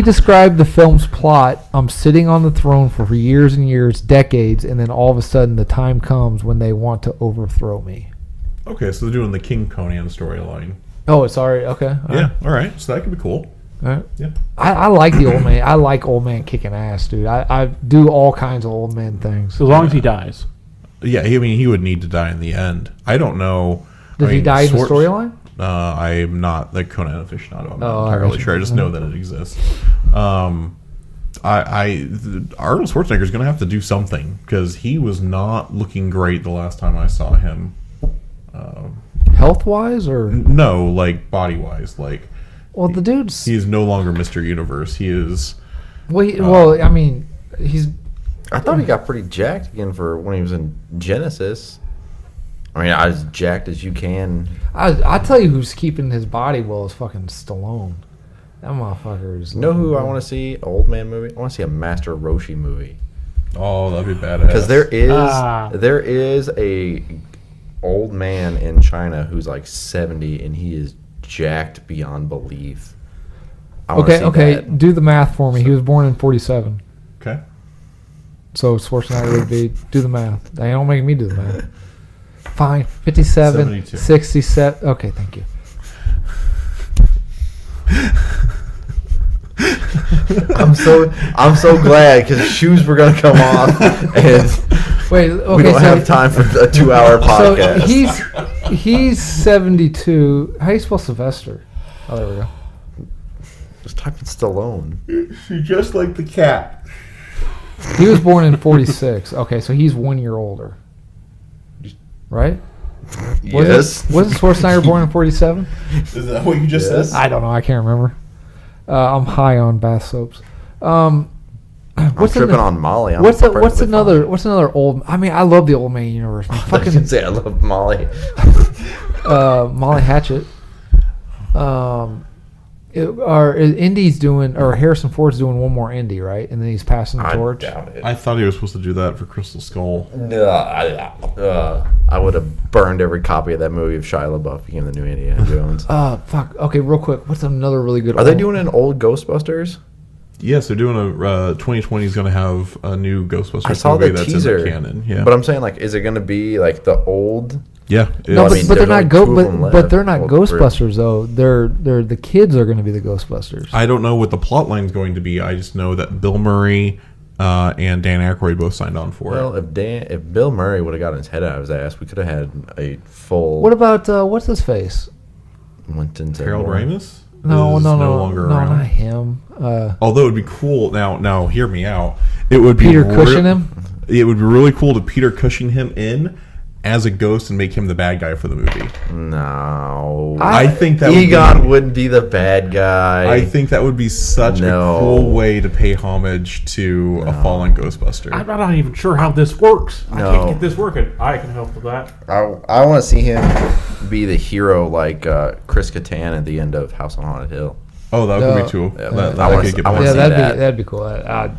described the film's plot. I'm sitting on the throne for years and years, decades, and then all of a sudden the time comes when they want to overthrow me. Okay, so they're doing the King Conan storyline. Oh, it's already okay. All right. So that could be cool. All right. Yeah. I like the old man. I like old man kicking ass, dude. I do all kinds of old man things. As long as he dies. Yeah, I mean, he would need to die in the end. I don't know. Does he die in the storyline? I'm not the Conan aficionado. I'm not I entirely sure. I just know that it exists. Arnold Schwarzenegger is going to have to do something because he was not looking great the last time I saw him. Health wise, or no, like body wise, like. Well, the dude's... He is no longer Mr. Universe. He is... I mean, he's... I thought he got pretty jacked again for when he was in Genesis. I mean, as jacked as you can. I tell you who's keeping his body well is fucking Stallone. That motherfucker is... You know who I want to see? Old man movie? I want to see a Master Roshi movie. Oh, that'd be badass. Because there is a old man in China who's like 70 and he is jacked beyond belief. Okay. Do the math for me. He was born in 47. Okay. So Schwarzenegger would be... Do the math. They don't make me do the math. Fine. 57, 72. 67. Okay, thank you. I'm so glad because shoes were gonna come off and wait. Okay, we don't have time for a 2-hour podcast. So he's 72. How do you spell Sylvester? Oh, there we go. Just type in Stallone. She's just like the cat. He was born in 46. Okay, so he's 1 year older. Right? Yes. Wasn't Schwarzenegger born in 47? Is that what you just said? I don't know. I can't remember. I'm high on bath soaps. I'm tripping on Molly. What's another old? I mean, I love the Old Man universe. Fucking say I love Molly. Molly Hatchet. Indy's doing, or Harrison Ford's doing one more Indy, right? And then he's passing the torch. I doubt it. I thought he was supposed to do that for Crystal Skull. I would have burned every copy of that movie if Shia LaBeouf became the new Indiana Jones. Fuck. Okay, real quick. What's another really good? Are they doing an old Ghostbusters? Yes, they're doing a 2020 is going to have a new Ghostbusters I saw movie the that's teaser, in the canon. Yeah, but I'm saying, like, is it going to be like the old? Yeah, no, I mean, but they're not but they're not Ghostbusters though. They're the kids are going to be the Ghostbusters. I don't know what the plot line's going to be. I just know that Bill Murray and Dan Aykroyd both signed on for it. Well, if Bill Murray would have gotten his head out of his ass, we could have had a full. What about what's his face? Winston said Harold more. Ramis? No, is no, no no, longer no, around. not him. Although it would be cool. Now, hear me out. It would be Peter Cushing him. It would be really cool to Peter Cushing him in as a ghost and make him the bad guy for the movie. No. I think that Egon wouldn't be the bad guy. I think that would be such a cool way to pay homage to a fallen Ghostbuster. I'm not even sure how this works. I No. can't get this working. I can help with that. I want to see him be the hero like Chris Kattan at the end of House on Haunted Hill. Oh, that would be too. Yeah, That I I wanna could see- get I wanna behind. Yeah, see that. that'd be cool.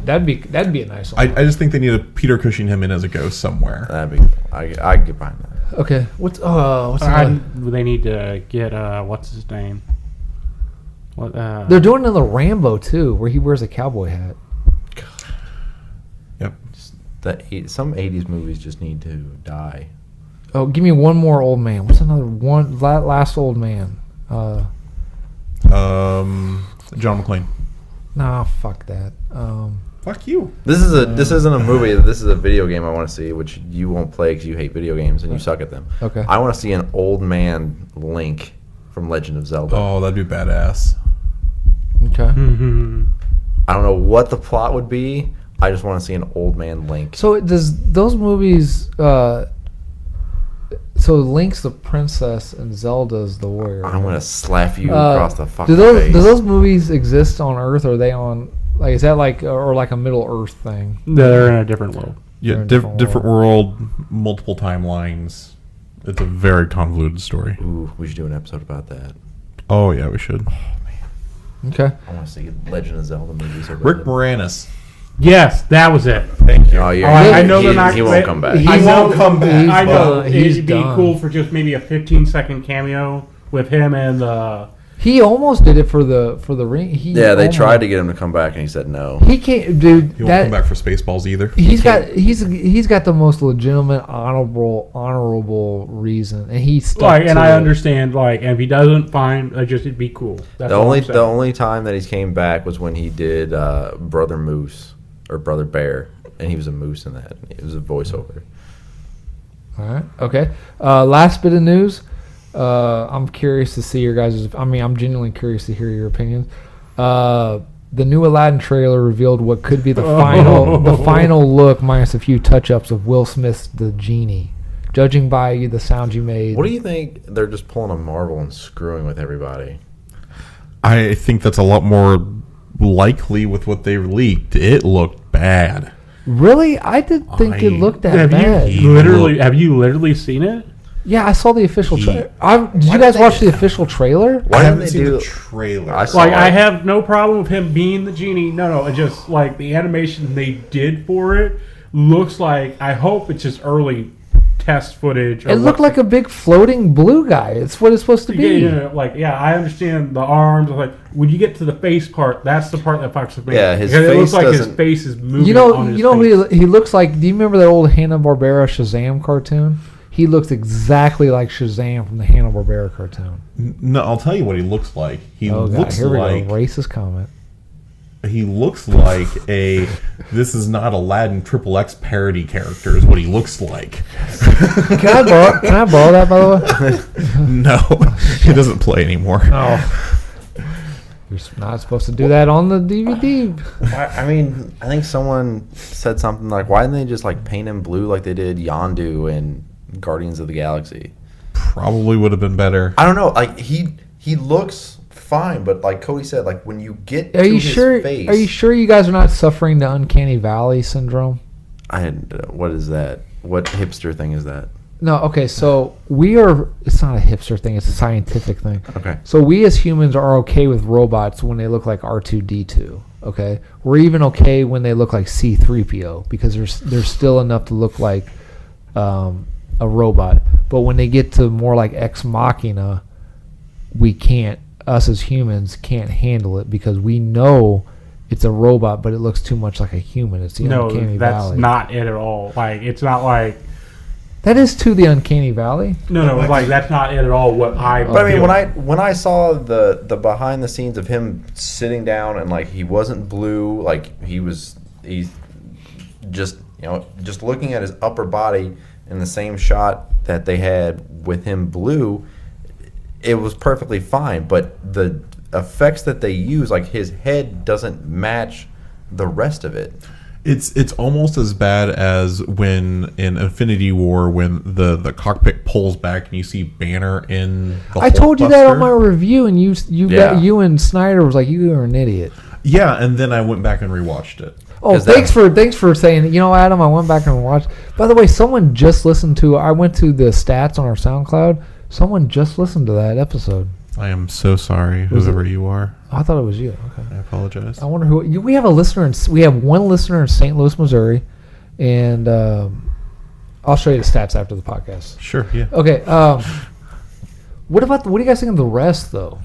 That'd be a nice one. I just think they need a Peter Cushing him in as a ghost somewhere. That'd be. I get behind that. Okay, what's another? They need to get what's his name? What? They're doing another Rambo too, where he wears a cowboy hat. Yep. Some '80s movies just need to die. Oh, give me one more old man. What's another one? Last old man. John McClane. Nah, fuck that. Fuck you. This isn't a movie. This is a video game I want to see, which you won't play because you hate video games and you suck at them. Okay. I want to see an old man Link from Legend of Zelda. Oh, that'd be badass. Okay. I don't know what the plot would be. I just want to see an old man Link. So does those movies? So Link's the princess and Zelda's the warrior. I'm gonna slap you across the fucking do face. those movies exist on Earth? Or are they on? Like, is that like or like a Middle Earth thing? They're in a different world. Yeah, They're in a different different world, multiple timelines. It's a very convoluted story. Ooh, we should do an episode about that. Oh yeah, we should. Okay. I want to see Legend of Zelda movies. Rick Moranis. Yes, that was it. Thank you. Oh, yeah. I know he, they're not. he won't come back. He I know, won't come back. I know. He's It'd be done. cool for just maybe a 15-second cameo with him and He almost did it for the ring. Yeah, they tried to get him to come back, and he said no. He can't, dude. He won't come back for Spaceballs either. He's got the most legitimate, honorable reason, and he stuck like. And to I it. understand. Like, and if he doesn't find, just it'd be cool. That's The all only I'm saying. the only time that he came back was when he did Brother Moose or Brother Bear, and he was a moose in that. It was a voiceover. All right. Okay. Last bit of news. I'm curious to see your guys'. I'm genuinely curious to hear your opinions. The new Aladdin trailer revealed what could be the final look, minus a few touch-ups of Will Smith's The Genie. Judging by the sound you made, What do you think? They're just pulling a Marvel and screwing with everybody. I think that's a lot more likely with what they leaked. It looked bad. really? I didn't think it looked that have bad. you literally seen it? Yeah, I saw the official trailer. Did you guys watch the official trailer? Why I didn't haven't they seen do the trailer. I saw Like, it. I have no problem with him being the genie. No, it just like the animation they did for it looks like. I hope it's just early test footage. It looked like a big floating blue guy. It's what it's supposed to be. I understand the arms. Like when you get to the face part, that's the part that fucks with me. Yeah, his Because it looks face like his doesn't- face is moving. You know on his who face. he looks like? Do you remember that old Hanna-Barbera Shazam cartoon? He looks exactly like Shazam from the Hanna-Barbera cartoon. No, I'll tell you what he looks like. He Oh, God, looks here we like go. Racist comment. he looks like a this is not Aladdin XXX parody character is what he looks like. Can I borrow that, by the way? No, he doesn't play anymore. Oh. You're not supposed to do that on the DVD. I mean, I think someone said something like, "Why didn't they just like paint him blue like they did Yondu in Guardians of the Galaxy?" Probably would have been better. I don't know. Like he looks fine, but like Cody said, like when you get Are to you his sure? face, Are you sure you guys are not suffering the uncanny valley syndrome? I had what is that? What hipster thing is that? No. Okay. So we are. It's not a hipster thing. It's a scientific thing. Okay. So we as humans are okay with robots when they look like R2D2. Okay. We're even okay when they look like C3PO because there's still enough to look like a robot. But when they get to more like Ex Machina, we can't. Us as humans can't handle it because we know it's a robot, but it looks too much like a human. It's the No, uncanny that's valley. not it at all. Like it's not like That is to the uncanny valley. no, like that's not it at all. What I. But I mean, feel. when I saw the behind the scenes of him sitting down and like he wasn't blue, like he's just just looking at his upper body in the same shot that they had with him blue, it was perfectly fine, but the effects that they use, like his head doesn't match the rest of it. It's almost as bad as when in Infinity War when the cockpit pulls back and you see Banner in the I told you that on Hulkbuster. my review, and you and Snyder was like, you were an idiot. Yeah, and then I went back and rewatched it. Oh, 'Cause thanks for saying it. You know, Adam, I went back and watched. By the way, someone just listened to. I went to the stats on our SoundCloud. Someone just listened to that episode. I am so sorry, Was whoever you are. Oh, I thought it was you. Okay. I apologize. I wonder who. We have a listener. We have one listener in St. Louis, Missouri, and I'll show you the stats after the podcast. Sure, yeah. Okay. What do you guys think of the rest, though?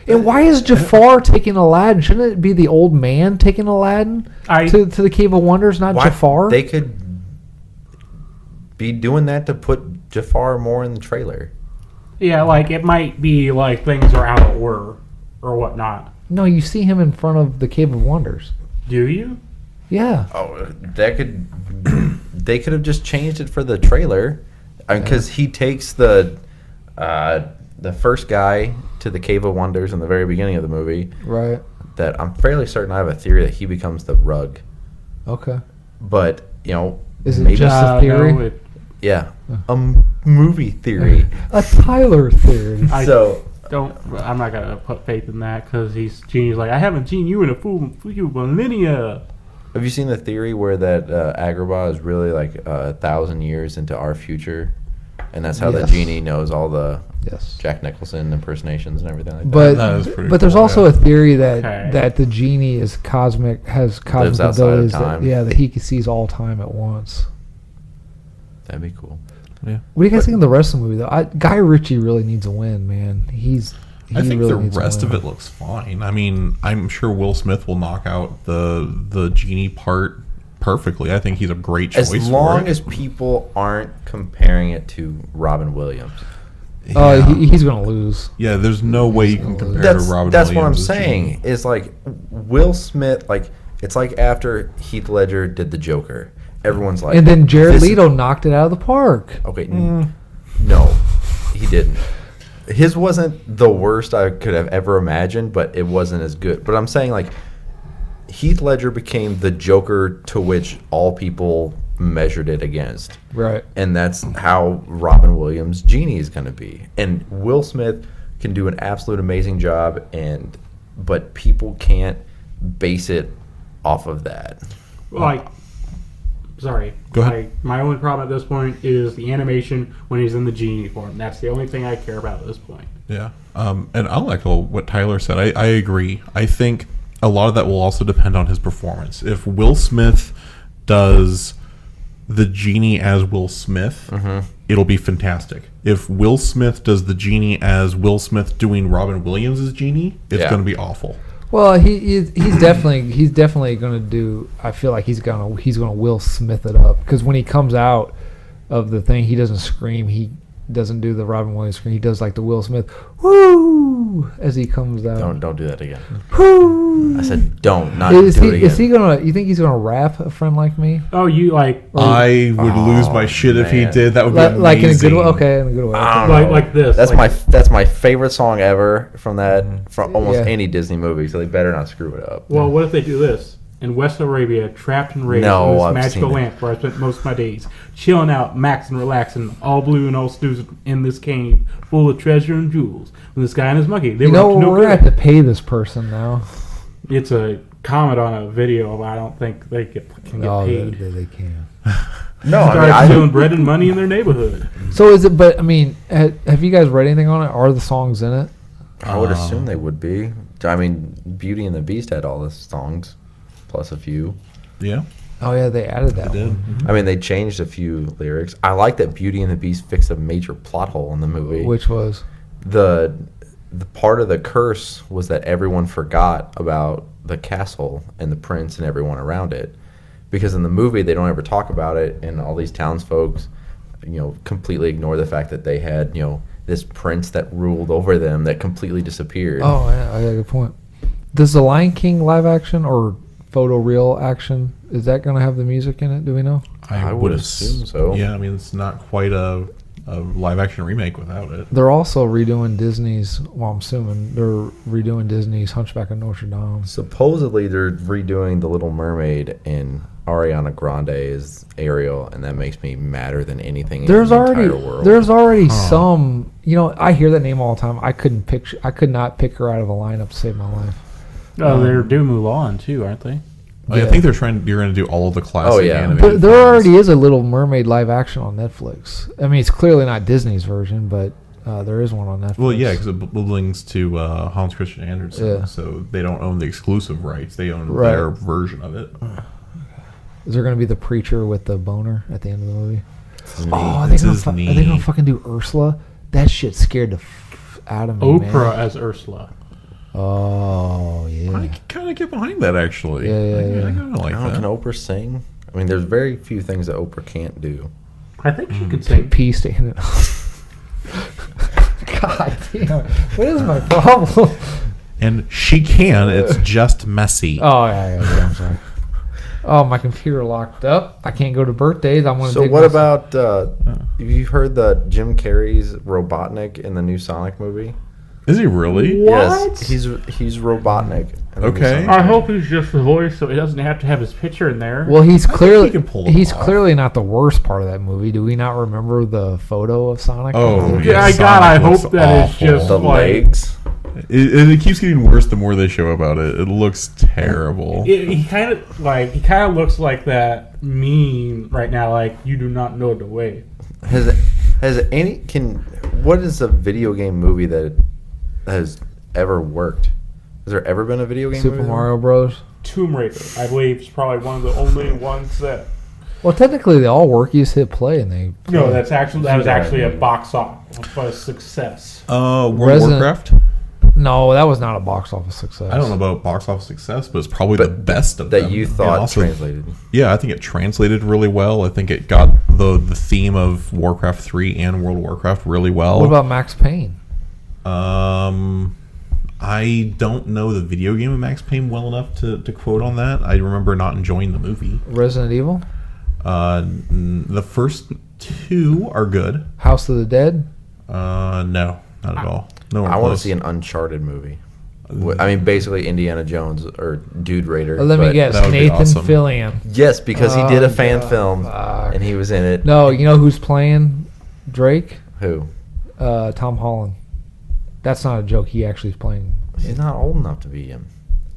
And why is Jafar taking Aladdin? Shouldn't it be the old man taking Aladdin to the Cave of Wonders, not Jafar? They could be doing that to put Jafar more in the trailer. Yeah, like it might be like things are out of order or whatnot. No, you see him in front of the Cave of Wonders. Do you? Yeah. Oh, that could. They could have just changed it for the trailer, because he takes the first guy to the Cave of Wonders in the very beginning of the movie. Right. That I'm fairly certain I have a theory that he becomes the rug, Okay. but Is it maybe just a theory? No, yeah, a movie theory. A Tyler theory. I'm not gonna put faith in that because Genie's like, I haven't seen you in a few millennia. Have you seen the theory where that Agrabah is really like 1,000 years into our future, and that's how the Yes. genie knows all the Yes. Jack Nicholson impersonations and everything like But That is pretty but there's cool, also yeah. a theory that Okay. that the genie is cosmic, has cosmic Lives outside of abilities. time. That he sees all time at once. that? That'd be cool. Yeah. What do you guys think of the rest of the movie, though? Guy Ritchie really needs a win, man. He I think really the needs a rest of win. it looks fine. I mean, I'm sure Will Smith will knock out the genie part perfectly. I think he's a great choice As for long it. as people aren't comparing it to Robin Williams. Oh, Yeah. he's gonna lose. Yeah, there's no way you can compare That's to Robin that's what I'm Williams as saying. Genie. Is like Will Smith. Like it's like after Heath Ledger did the Joker, everyone's like, And then Jared this- Leto knocked it out of the park. Okay, no, he didn't. His wasn't the worst I could have ever imagined, but it wasn't as good. But I'm saying like Heath Ledger became the Joker to which all people measured it against. Right. And that's how Robin Williams' Genie is going to be. And Will Smith can do an absolute amazing job, but people can't base it off of that. Like, sorry. Go ahead. My only problem at this point is the animation when he's in the genie form. That's the only thing I care about at this point. Yeah. And I'll echo what Tyler said. I agree. I think a lot of that will also depend on his performance. If Will Smith does the genie as Will Smith, it'll be fantastic. If Will Smith does the genie as Will Smith doing Robin Williams' genie, it's Yeah. going to be awful. Well, he's definitely going to do. I feel like he's gonna Will Smith it up, because when he comes out of the thing, he doesn't scream. He doesn't do the Robin Williams scream. He does like the Will Smith woo as he comes out. Don't do that again. Woo. I said don't, not Is do it again. he gonna? You think he's gonna rap A Friend Like Me? Oh, you like I would lose my shit if he man. did. That would be Like in a amazing. good way? Okay, in a good way. I Okay. don't know. like this. That's like, that's my favorite song ever from almost Yeah. any Disney movie. So they better not screw it up. Well, what if they do this? In West Arabia, trapped and raised No, in this I've magical seen it. land where I spent most of my days, chilling out, maxing, relaxing, all blue and all snoozing in this cave full of treasure and jewels. When this guy and his monkey, they You were know, up to no we're gonna good. have to pay this person now. It's a comment on a video, but I don't think they can get No, paid. they can. No, I Started mean, stealing bread and money in their neighborhood. So is it? But I mean, have you guys read anything on it? Are the songs in it? I would assume they would be. I mean, Beauty and the Beast had all the songs, plus a few. Yeah. Oh yeah, they added that They did. one. I mean, they changed a few lyrics. I like that Beauty and the Beast fixed a major plot hole in the movie. Which was The part of the curse was that everyone forgot about the castle and the prince and everyone around it, because in the movie they don't ever talk about it, and all these townsfolk, completely ignore the fact that they had, this prince that ruled over them that completely disappeared. Oh yeah, I got a good point. Does the Lion King live action or photo real action, is that going to have the music in it? Do we know? I would assume so. Yeah, I mean, it's not quite a a live action remake without it. They're also redoing Disney's. Well, I'm assuming they're redoing Disney's Hunchback of Notre Dame. Supposedly they're redoing The Little Mermaid and Ariana Grande is Ariel, and that makes me madder than anything in the entire world. There's already some. You know, I hear that name all the time. I could not pick her out of a lineup to save my life. Oh, they're doing Mulan too, aren't they? I think you're going to do all of the classic animated But there films. already is a Little Mermaid live action on Netflix. I mean, it's clearly not Disney's version, but there is one on Netflix. Well, yeah, because it belongs to Hans Christian Andersen, Yeah. so they don't own the exclusive rights. They own Right. their version of it. Is there going to be the preacher with the boner at the end of the movie? It's Oh, neat. are they gonna fucking do Ursula? That shit scared the out of me, Oprah man. as Ursula. Oh yeah. I kind of get behind that, actually. Yeah. I kind of like Can that. Oprah sing? I mean, there's very few things that Oprah can't do. I think she could sing. Pee standing up. God damn! What is my problem? And she can. It's just messy. Oh yeah, I'm sorry. Oh, my computer locked up. I can't go to birthdays. I want to. So what about? Have you heard that Jim Carrey's Robotnik in the new Sonic movie? Is he really? Yes, he's Robotnik. in the new Okay. Sonic I movie. hope he's just the voice, so he doesn't have to have his picture in there. Well, he's think clearly he can pull it he's off. clearly not the worst part of that movie. Do we not remember the photo of Sonic? Oh, yeah, yeah. God, I Sonic hope looks that it's awful. just The like legs. It keeps getting worse the more they show about it. It looks terrible. he kind of looks like that meme right now. Like, you do not know the way. What is a video game movie that has ever worked? Has there ever been a video game Super movie? Mario Bros. Tomb Raider, I believe, is probably one of the only ones that. Well, technically they all work. You just hit play and they. No, that was actually a box office success. World of Resident- Warcraft? No, that was not a box office success. I don't know about box office success, but it's probably the best of that them. you And thought also- translated. Yeah, I think it translated really well. I think it got the theme of Warcraft 3 and World of Warcraft really well. What about Max Payne? I don't know the video game of Max Payne well enough to quote on that. I remember not enjoying the movie. Resident Evil? The first two are good. House of the Dead? No, not at all. No, I want to see an Uncharted movie. I mean, basically Indiana Jones or Dude Raider. Let me but- guess. that would be Nathan awesome. Fillion. Yes, because he did a fan God. film Fuck. and he was in it. No, you know who's playing Drake? Who? Tom Holland. That's not a joke. He actually is playing. He's not old enough to be him.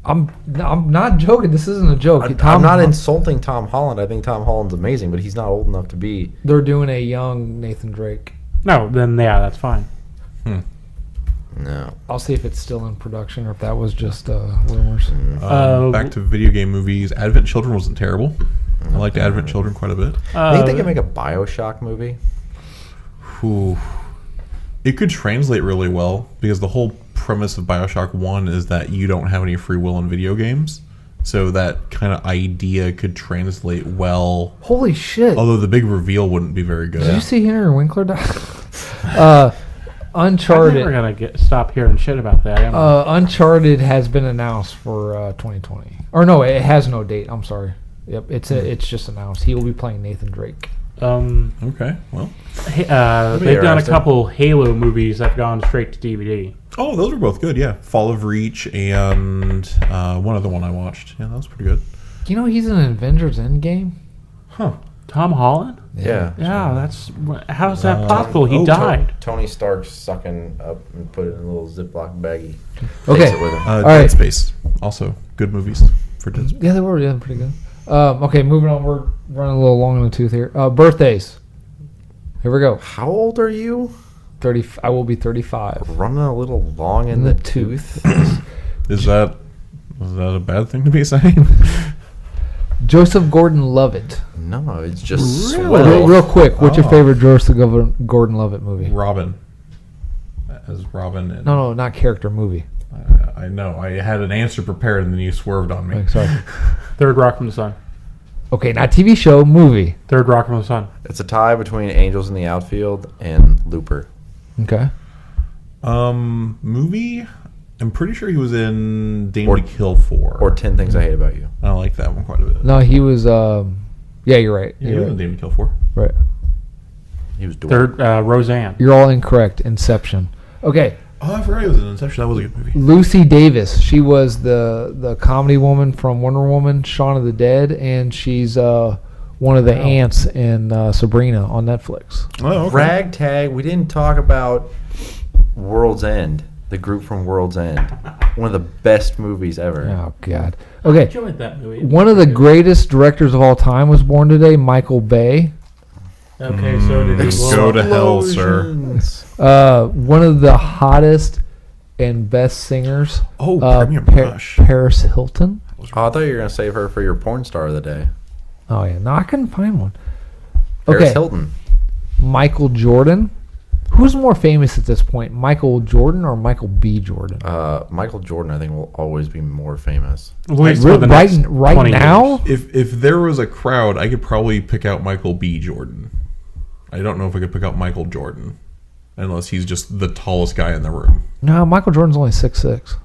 I'm not joking. This isn't a joke. I'm not insulting Tom Holland. I think Tom Holland's amazing, but he's not old enough to be. They're doing a young Nathan Drake. No, then yeah, that's fine. No. I'll see if it's still in production or if that was just rumors. Back to video game movies. Advent Children wasn't terrible. I liked Advent Children quite a bit. I think they could make a Bioshock movie. Ooh. It could translate really well because the whole premise of Bioshock 1 is that you don't have any free will in video games. So that kind of idea could translate well. Holy shit! Although the big reveal wouldn't be very good. Did you see Henry Winkler die? I'm Uncharted. never gonna stop hearing shit about that. am I? Uncharted has been announced for 2020. Or no, it has no date. I'm sorry. Yep, it's just announced. He will be playing Nathan Drake. Okay, well. They've done a interesting. couple Halo movies that have gone straight to DVD. Oh, those were both good, yeah. Fall of Reach and one other one I watched. Yeah, that was pretty good. You know he's in Avengers Endgame? Huh. Tom Holland? Yeah. Yeah, how's that possible? He oh, died. Tony Stark sucking up and put it in a little Ziploc baggie. Okay. Takes it with him. All Dead right. Space. Also, good movies for Dead Space. Yeah, they were pretty good. Okay, moving on. We're running a little long in the tooth here. Birthdays. Here we go. How old are you? 30. I will be 35. Running a little long in the tooth. Is that a bad thing to be saying? Joseph Gordon-Levitt. No, it's just Really? swell. Real quick, what's your Oh. favorite Joseph Gordon-Levitt movie? Robin. As Robin. And, No, not character, movie. I know. I had an answer prepared and then you swerved on me. Okay, sorry. Third Rock from the Sun. Okay, not TV show, movie. Third Rock from the Sun. It's a tie between Angels in the Outfield and Looper. Okay. Movie? I'm pretty sure he was in Dame Or- to Kill 4. Or 10 Things I Hate About You. I like that one quite a bit. No, he was. Yeah, you're right. Yeah, he You're was in right. Dame to Kill 4. Right. He was doing. Third, Roseanne. You're all incorrect. Inception. Okay. Oh, I forgot it was an Inception. That was a good movie. Lucy Davis. She was the comedy woman from Wonder Woman, Shaun of the Dead, and she's one of the aunts in Sabrina on Netflix. Oh, okay. Ragtag. We didn't talk about World's End. The group from World's End. One of the best movies ever. Oh, God. I Okay. enjoyed that movie. One of the greatest directors of all time was born today, Michael Bay. Okay, so did he Go to hell, sir. One of the hottest and best singers. Oh, Premium Rush. Paris Hilton. Oh, I thought you were going to save her for your porn star of the day. Oh, yeah. No, I couldn't find one. Paris Okay. Hilton. Michael Jordan. Who's more famous at this point, Michael Jordan or Michael B. Jordan? Michael Jordan, I think, will always be more famous. At least for the next right 20 now? years. If there was a crowd, I could probably pick out Michael B. Jordan. I don't know if I could pick out Michael Jordan, unless he's just the tallest guy in the room. No, Michael Jordan's only 6'6".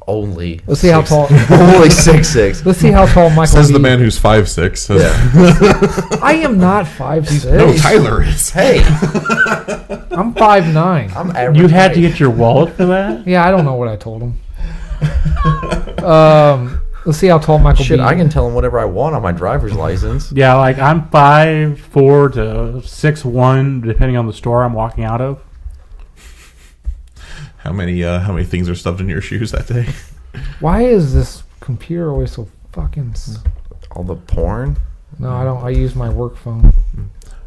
Only. Let's see how tall. Only 6'6". Let's see how tall Michael. Says the B. man who's 5'6". Yeah. I am not 5'6". No, Tyler is. Hey, I'm 5'9". I'm average. You had to height. get your wallet for that? Yeah, I don't know what I told him. Let's see how tall Michael Shit, B. I can tell him whatever I want on my driver's license. Yeah, like I'm 5'4" to 6'1", depending on the store I'm walking out of. How many things are stuffed in your shoes that day? Why is this computer always so fucking? All the porn. No, I don't. I use my work phone.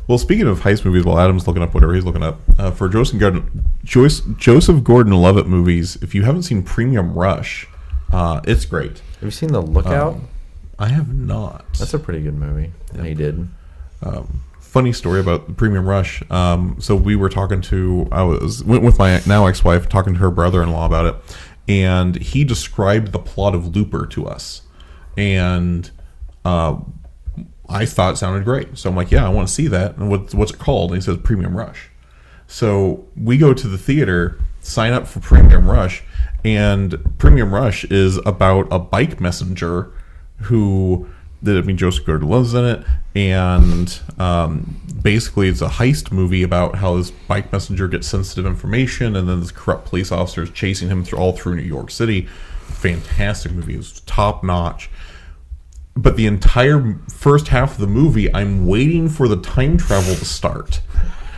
Well, speaking of heist movies, while Adam's looking up whatever he's looking up, for Joseph Gordon-Levitt movies, if you haven't seen Premium Rush, it's great. Have you seen The Lookout? I have not. That's a pretty good movie. Yeah. He did. Funny story about Premium Rush. So we were talking to, went with my now ex-wife, talking to her brother-in-law about it, and he described the plot of Looper to us, and I thought it sounded great. So I'm like, yeah, I want to see that. And what's it called? And he says Premium Rush. So we go to the theater, sign up for Premium Rush, and Premium Rush is about a bike messenger who, Joseph Gordon-Levitt's in it, and basically it's a heist movie about how this bike messenger gets sensitive information, and then this corrupt police officer is chasing him all through New York City. Fantastic movie. It was top notch. But the entire first half of the movie, I'm waiting for the time travel to start.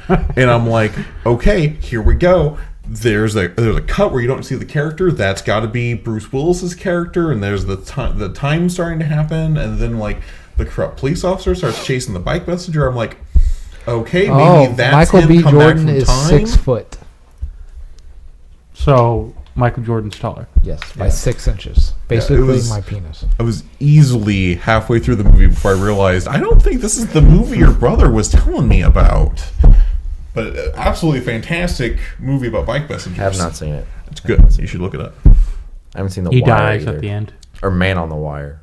And I'm like, okay, here we go. There's a cut where you don't see the character. That's got to be Bruce Willis's character. And there's the time starting to happen. And then, like, the corrupt police officer starts chasing the bike messenger. I'm like, okay, maybe that's Michael him B. come back Jordan from is time. 6 foot. So Michael Jordan's taller. Yes, by 6 inches. Basically, was- my penis. I was easily halfway through the movie before I realized, I don't think this is the movie your brother was telling me about. But absolutely fantastic movie about bike messengers. Have not seen it. It's good. You should look it up. I haven't seen The He Wire dies either. at the end. Or Man on the Wire.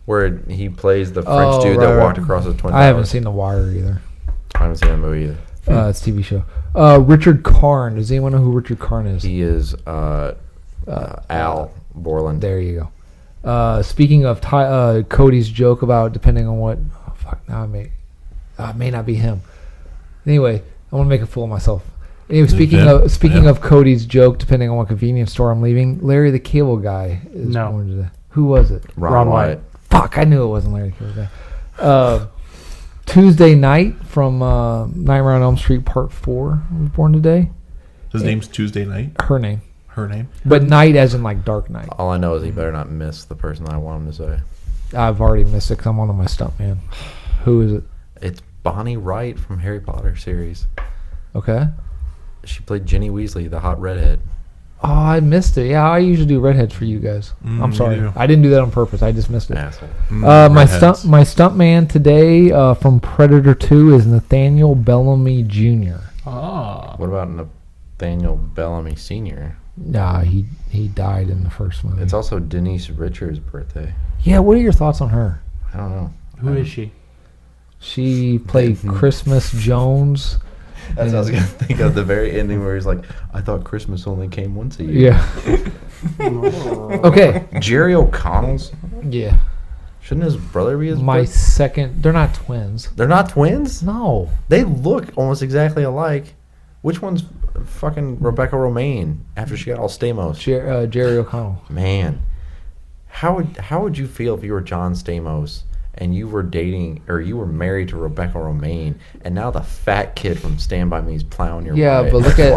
Where he plays the French dude that right, walked right. across the Twin I haven't Towers. seen The Wire either. I haven't seen that movie either. It's a TV show. Richard Karn. Does anyone know who Richard Karn is? He is Al Borland. There you go. Speaking of Cody's joke about depending on what... Oh, fuck. Now it may not be him. Anyway, I want to make a fool of myself. Anyway, speaking of Cody's joke, depending on what convenience store I'm leaving, Larry the Cable Guy is born today. Who was it? Ron White. Fuck, I knew it wasn't Larry the Cable Guy. Tuesday Night from Nightmare on Elm Street Part 4 was born today. His name's Tuesday Night. Her name. Her name. But night as in like dark night. All I know is he better not miss the person that I want him to say. I've already missed it because I'm on my stunt, man. Who is it? It's Bonnie Wright from Harry Potter series. Okay. She played Ginny Weasley, the hot redhead. Oh, I missed it. Yeah, I usually do redheads for you guys. I'm you sorry. do. I didn't do that on purpose. I just missed it. Asshole. My stunt man today from Predator 2 is Nathaniel Bellamy Jr. Ah. What about Nathaniel Bellamy Sr.? Nah, he died in the first movie. It's also Denise Richards' birthday. Yeah, what are your thoughts on her? I don't know. Who is she? She played Christmas Jones. That's what I was going to think of, the very ending where he's like, I thought Christmas only came once a year. Yeah. Okay. Jerry O'Connell's? Yeah. Shouldn't his brother be his My brother? second. They're not twins. They're not twins? No. They look almost exactly alike. Which one's fucking Rebecca Romaine after she got all Stamos? Jerry O'Connell. Man, how would you feel if you were John Stamos and you were dating or you were married to Rebecca Romaine, and now the fat kid from Stand By Me is plowing your Yeah, way? but look at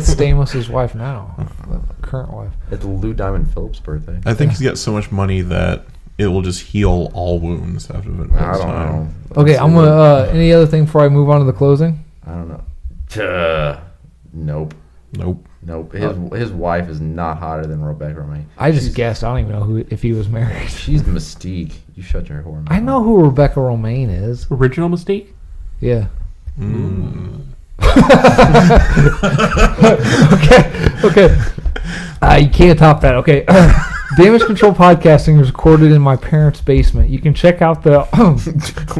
Stamos' wife now, the current wife. It's Lou Diamond Phillips' birthday. I think he's got so much money that it will just heal all wounds after the I don't know. Okay, I'm gonna. Any other thing before I move on to the closing? I don't know. Nope. Nope. His wife is not hotter than Rebecca Romaine. I just guessed. I don't even know if he was married. She's Mystique. You shut your whore mouth. I know who Rebecca Romaine is. Original Mystique? Yeah. Mm. Okay. You can't top that. Okay. Damage Control Podcasting is recorded in my parents' basement. You can check out the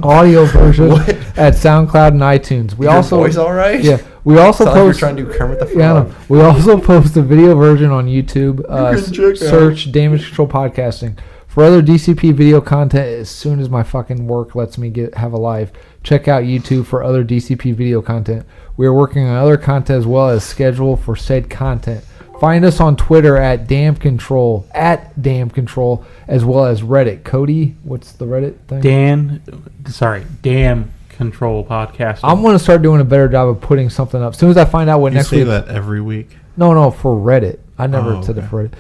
audio version at SoundCloud and iTunes. Your voice all right? Yeah. We also Sounds like you're post. trying to do Kermit the Frog. Yeah, I know. We also post a video version on YouTube. can check Search Damage Control Podcasting. For other DCP video content, as soon as my fucking work lets me have a life, check out YouTube for other DCP video content. We are working on other content as well as schedule for said content. Find us on Twitter at Damn Control, as well as Reddit. Cody, what's the Reddit thing? Damn Control Podcasting. I'm going to start doing a better job of putting something up. As soon as I find out what You next say week. that every week. No, for Reddit. I never said it for Reddit.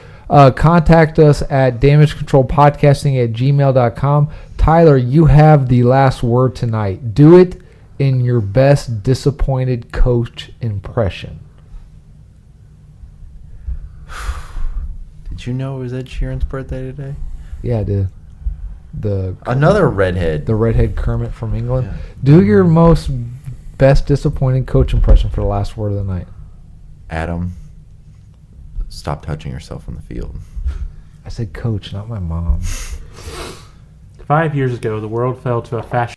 Contact us at damagecontrolpodcasting@gmail.com. Tyler, you have the last word tonight. Do it in your best disappointed coach impression. Did you know it was Ed Sheeran's birthday today? Yeah, I did. Another redhead. The redhead Kermit from England. Yeah. Do your most best disappointed coach impression for the last word of the night. Adam, stop touching yourself on the field. I said coach, not my mom. 5 years ago, the world fell to a fascist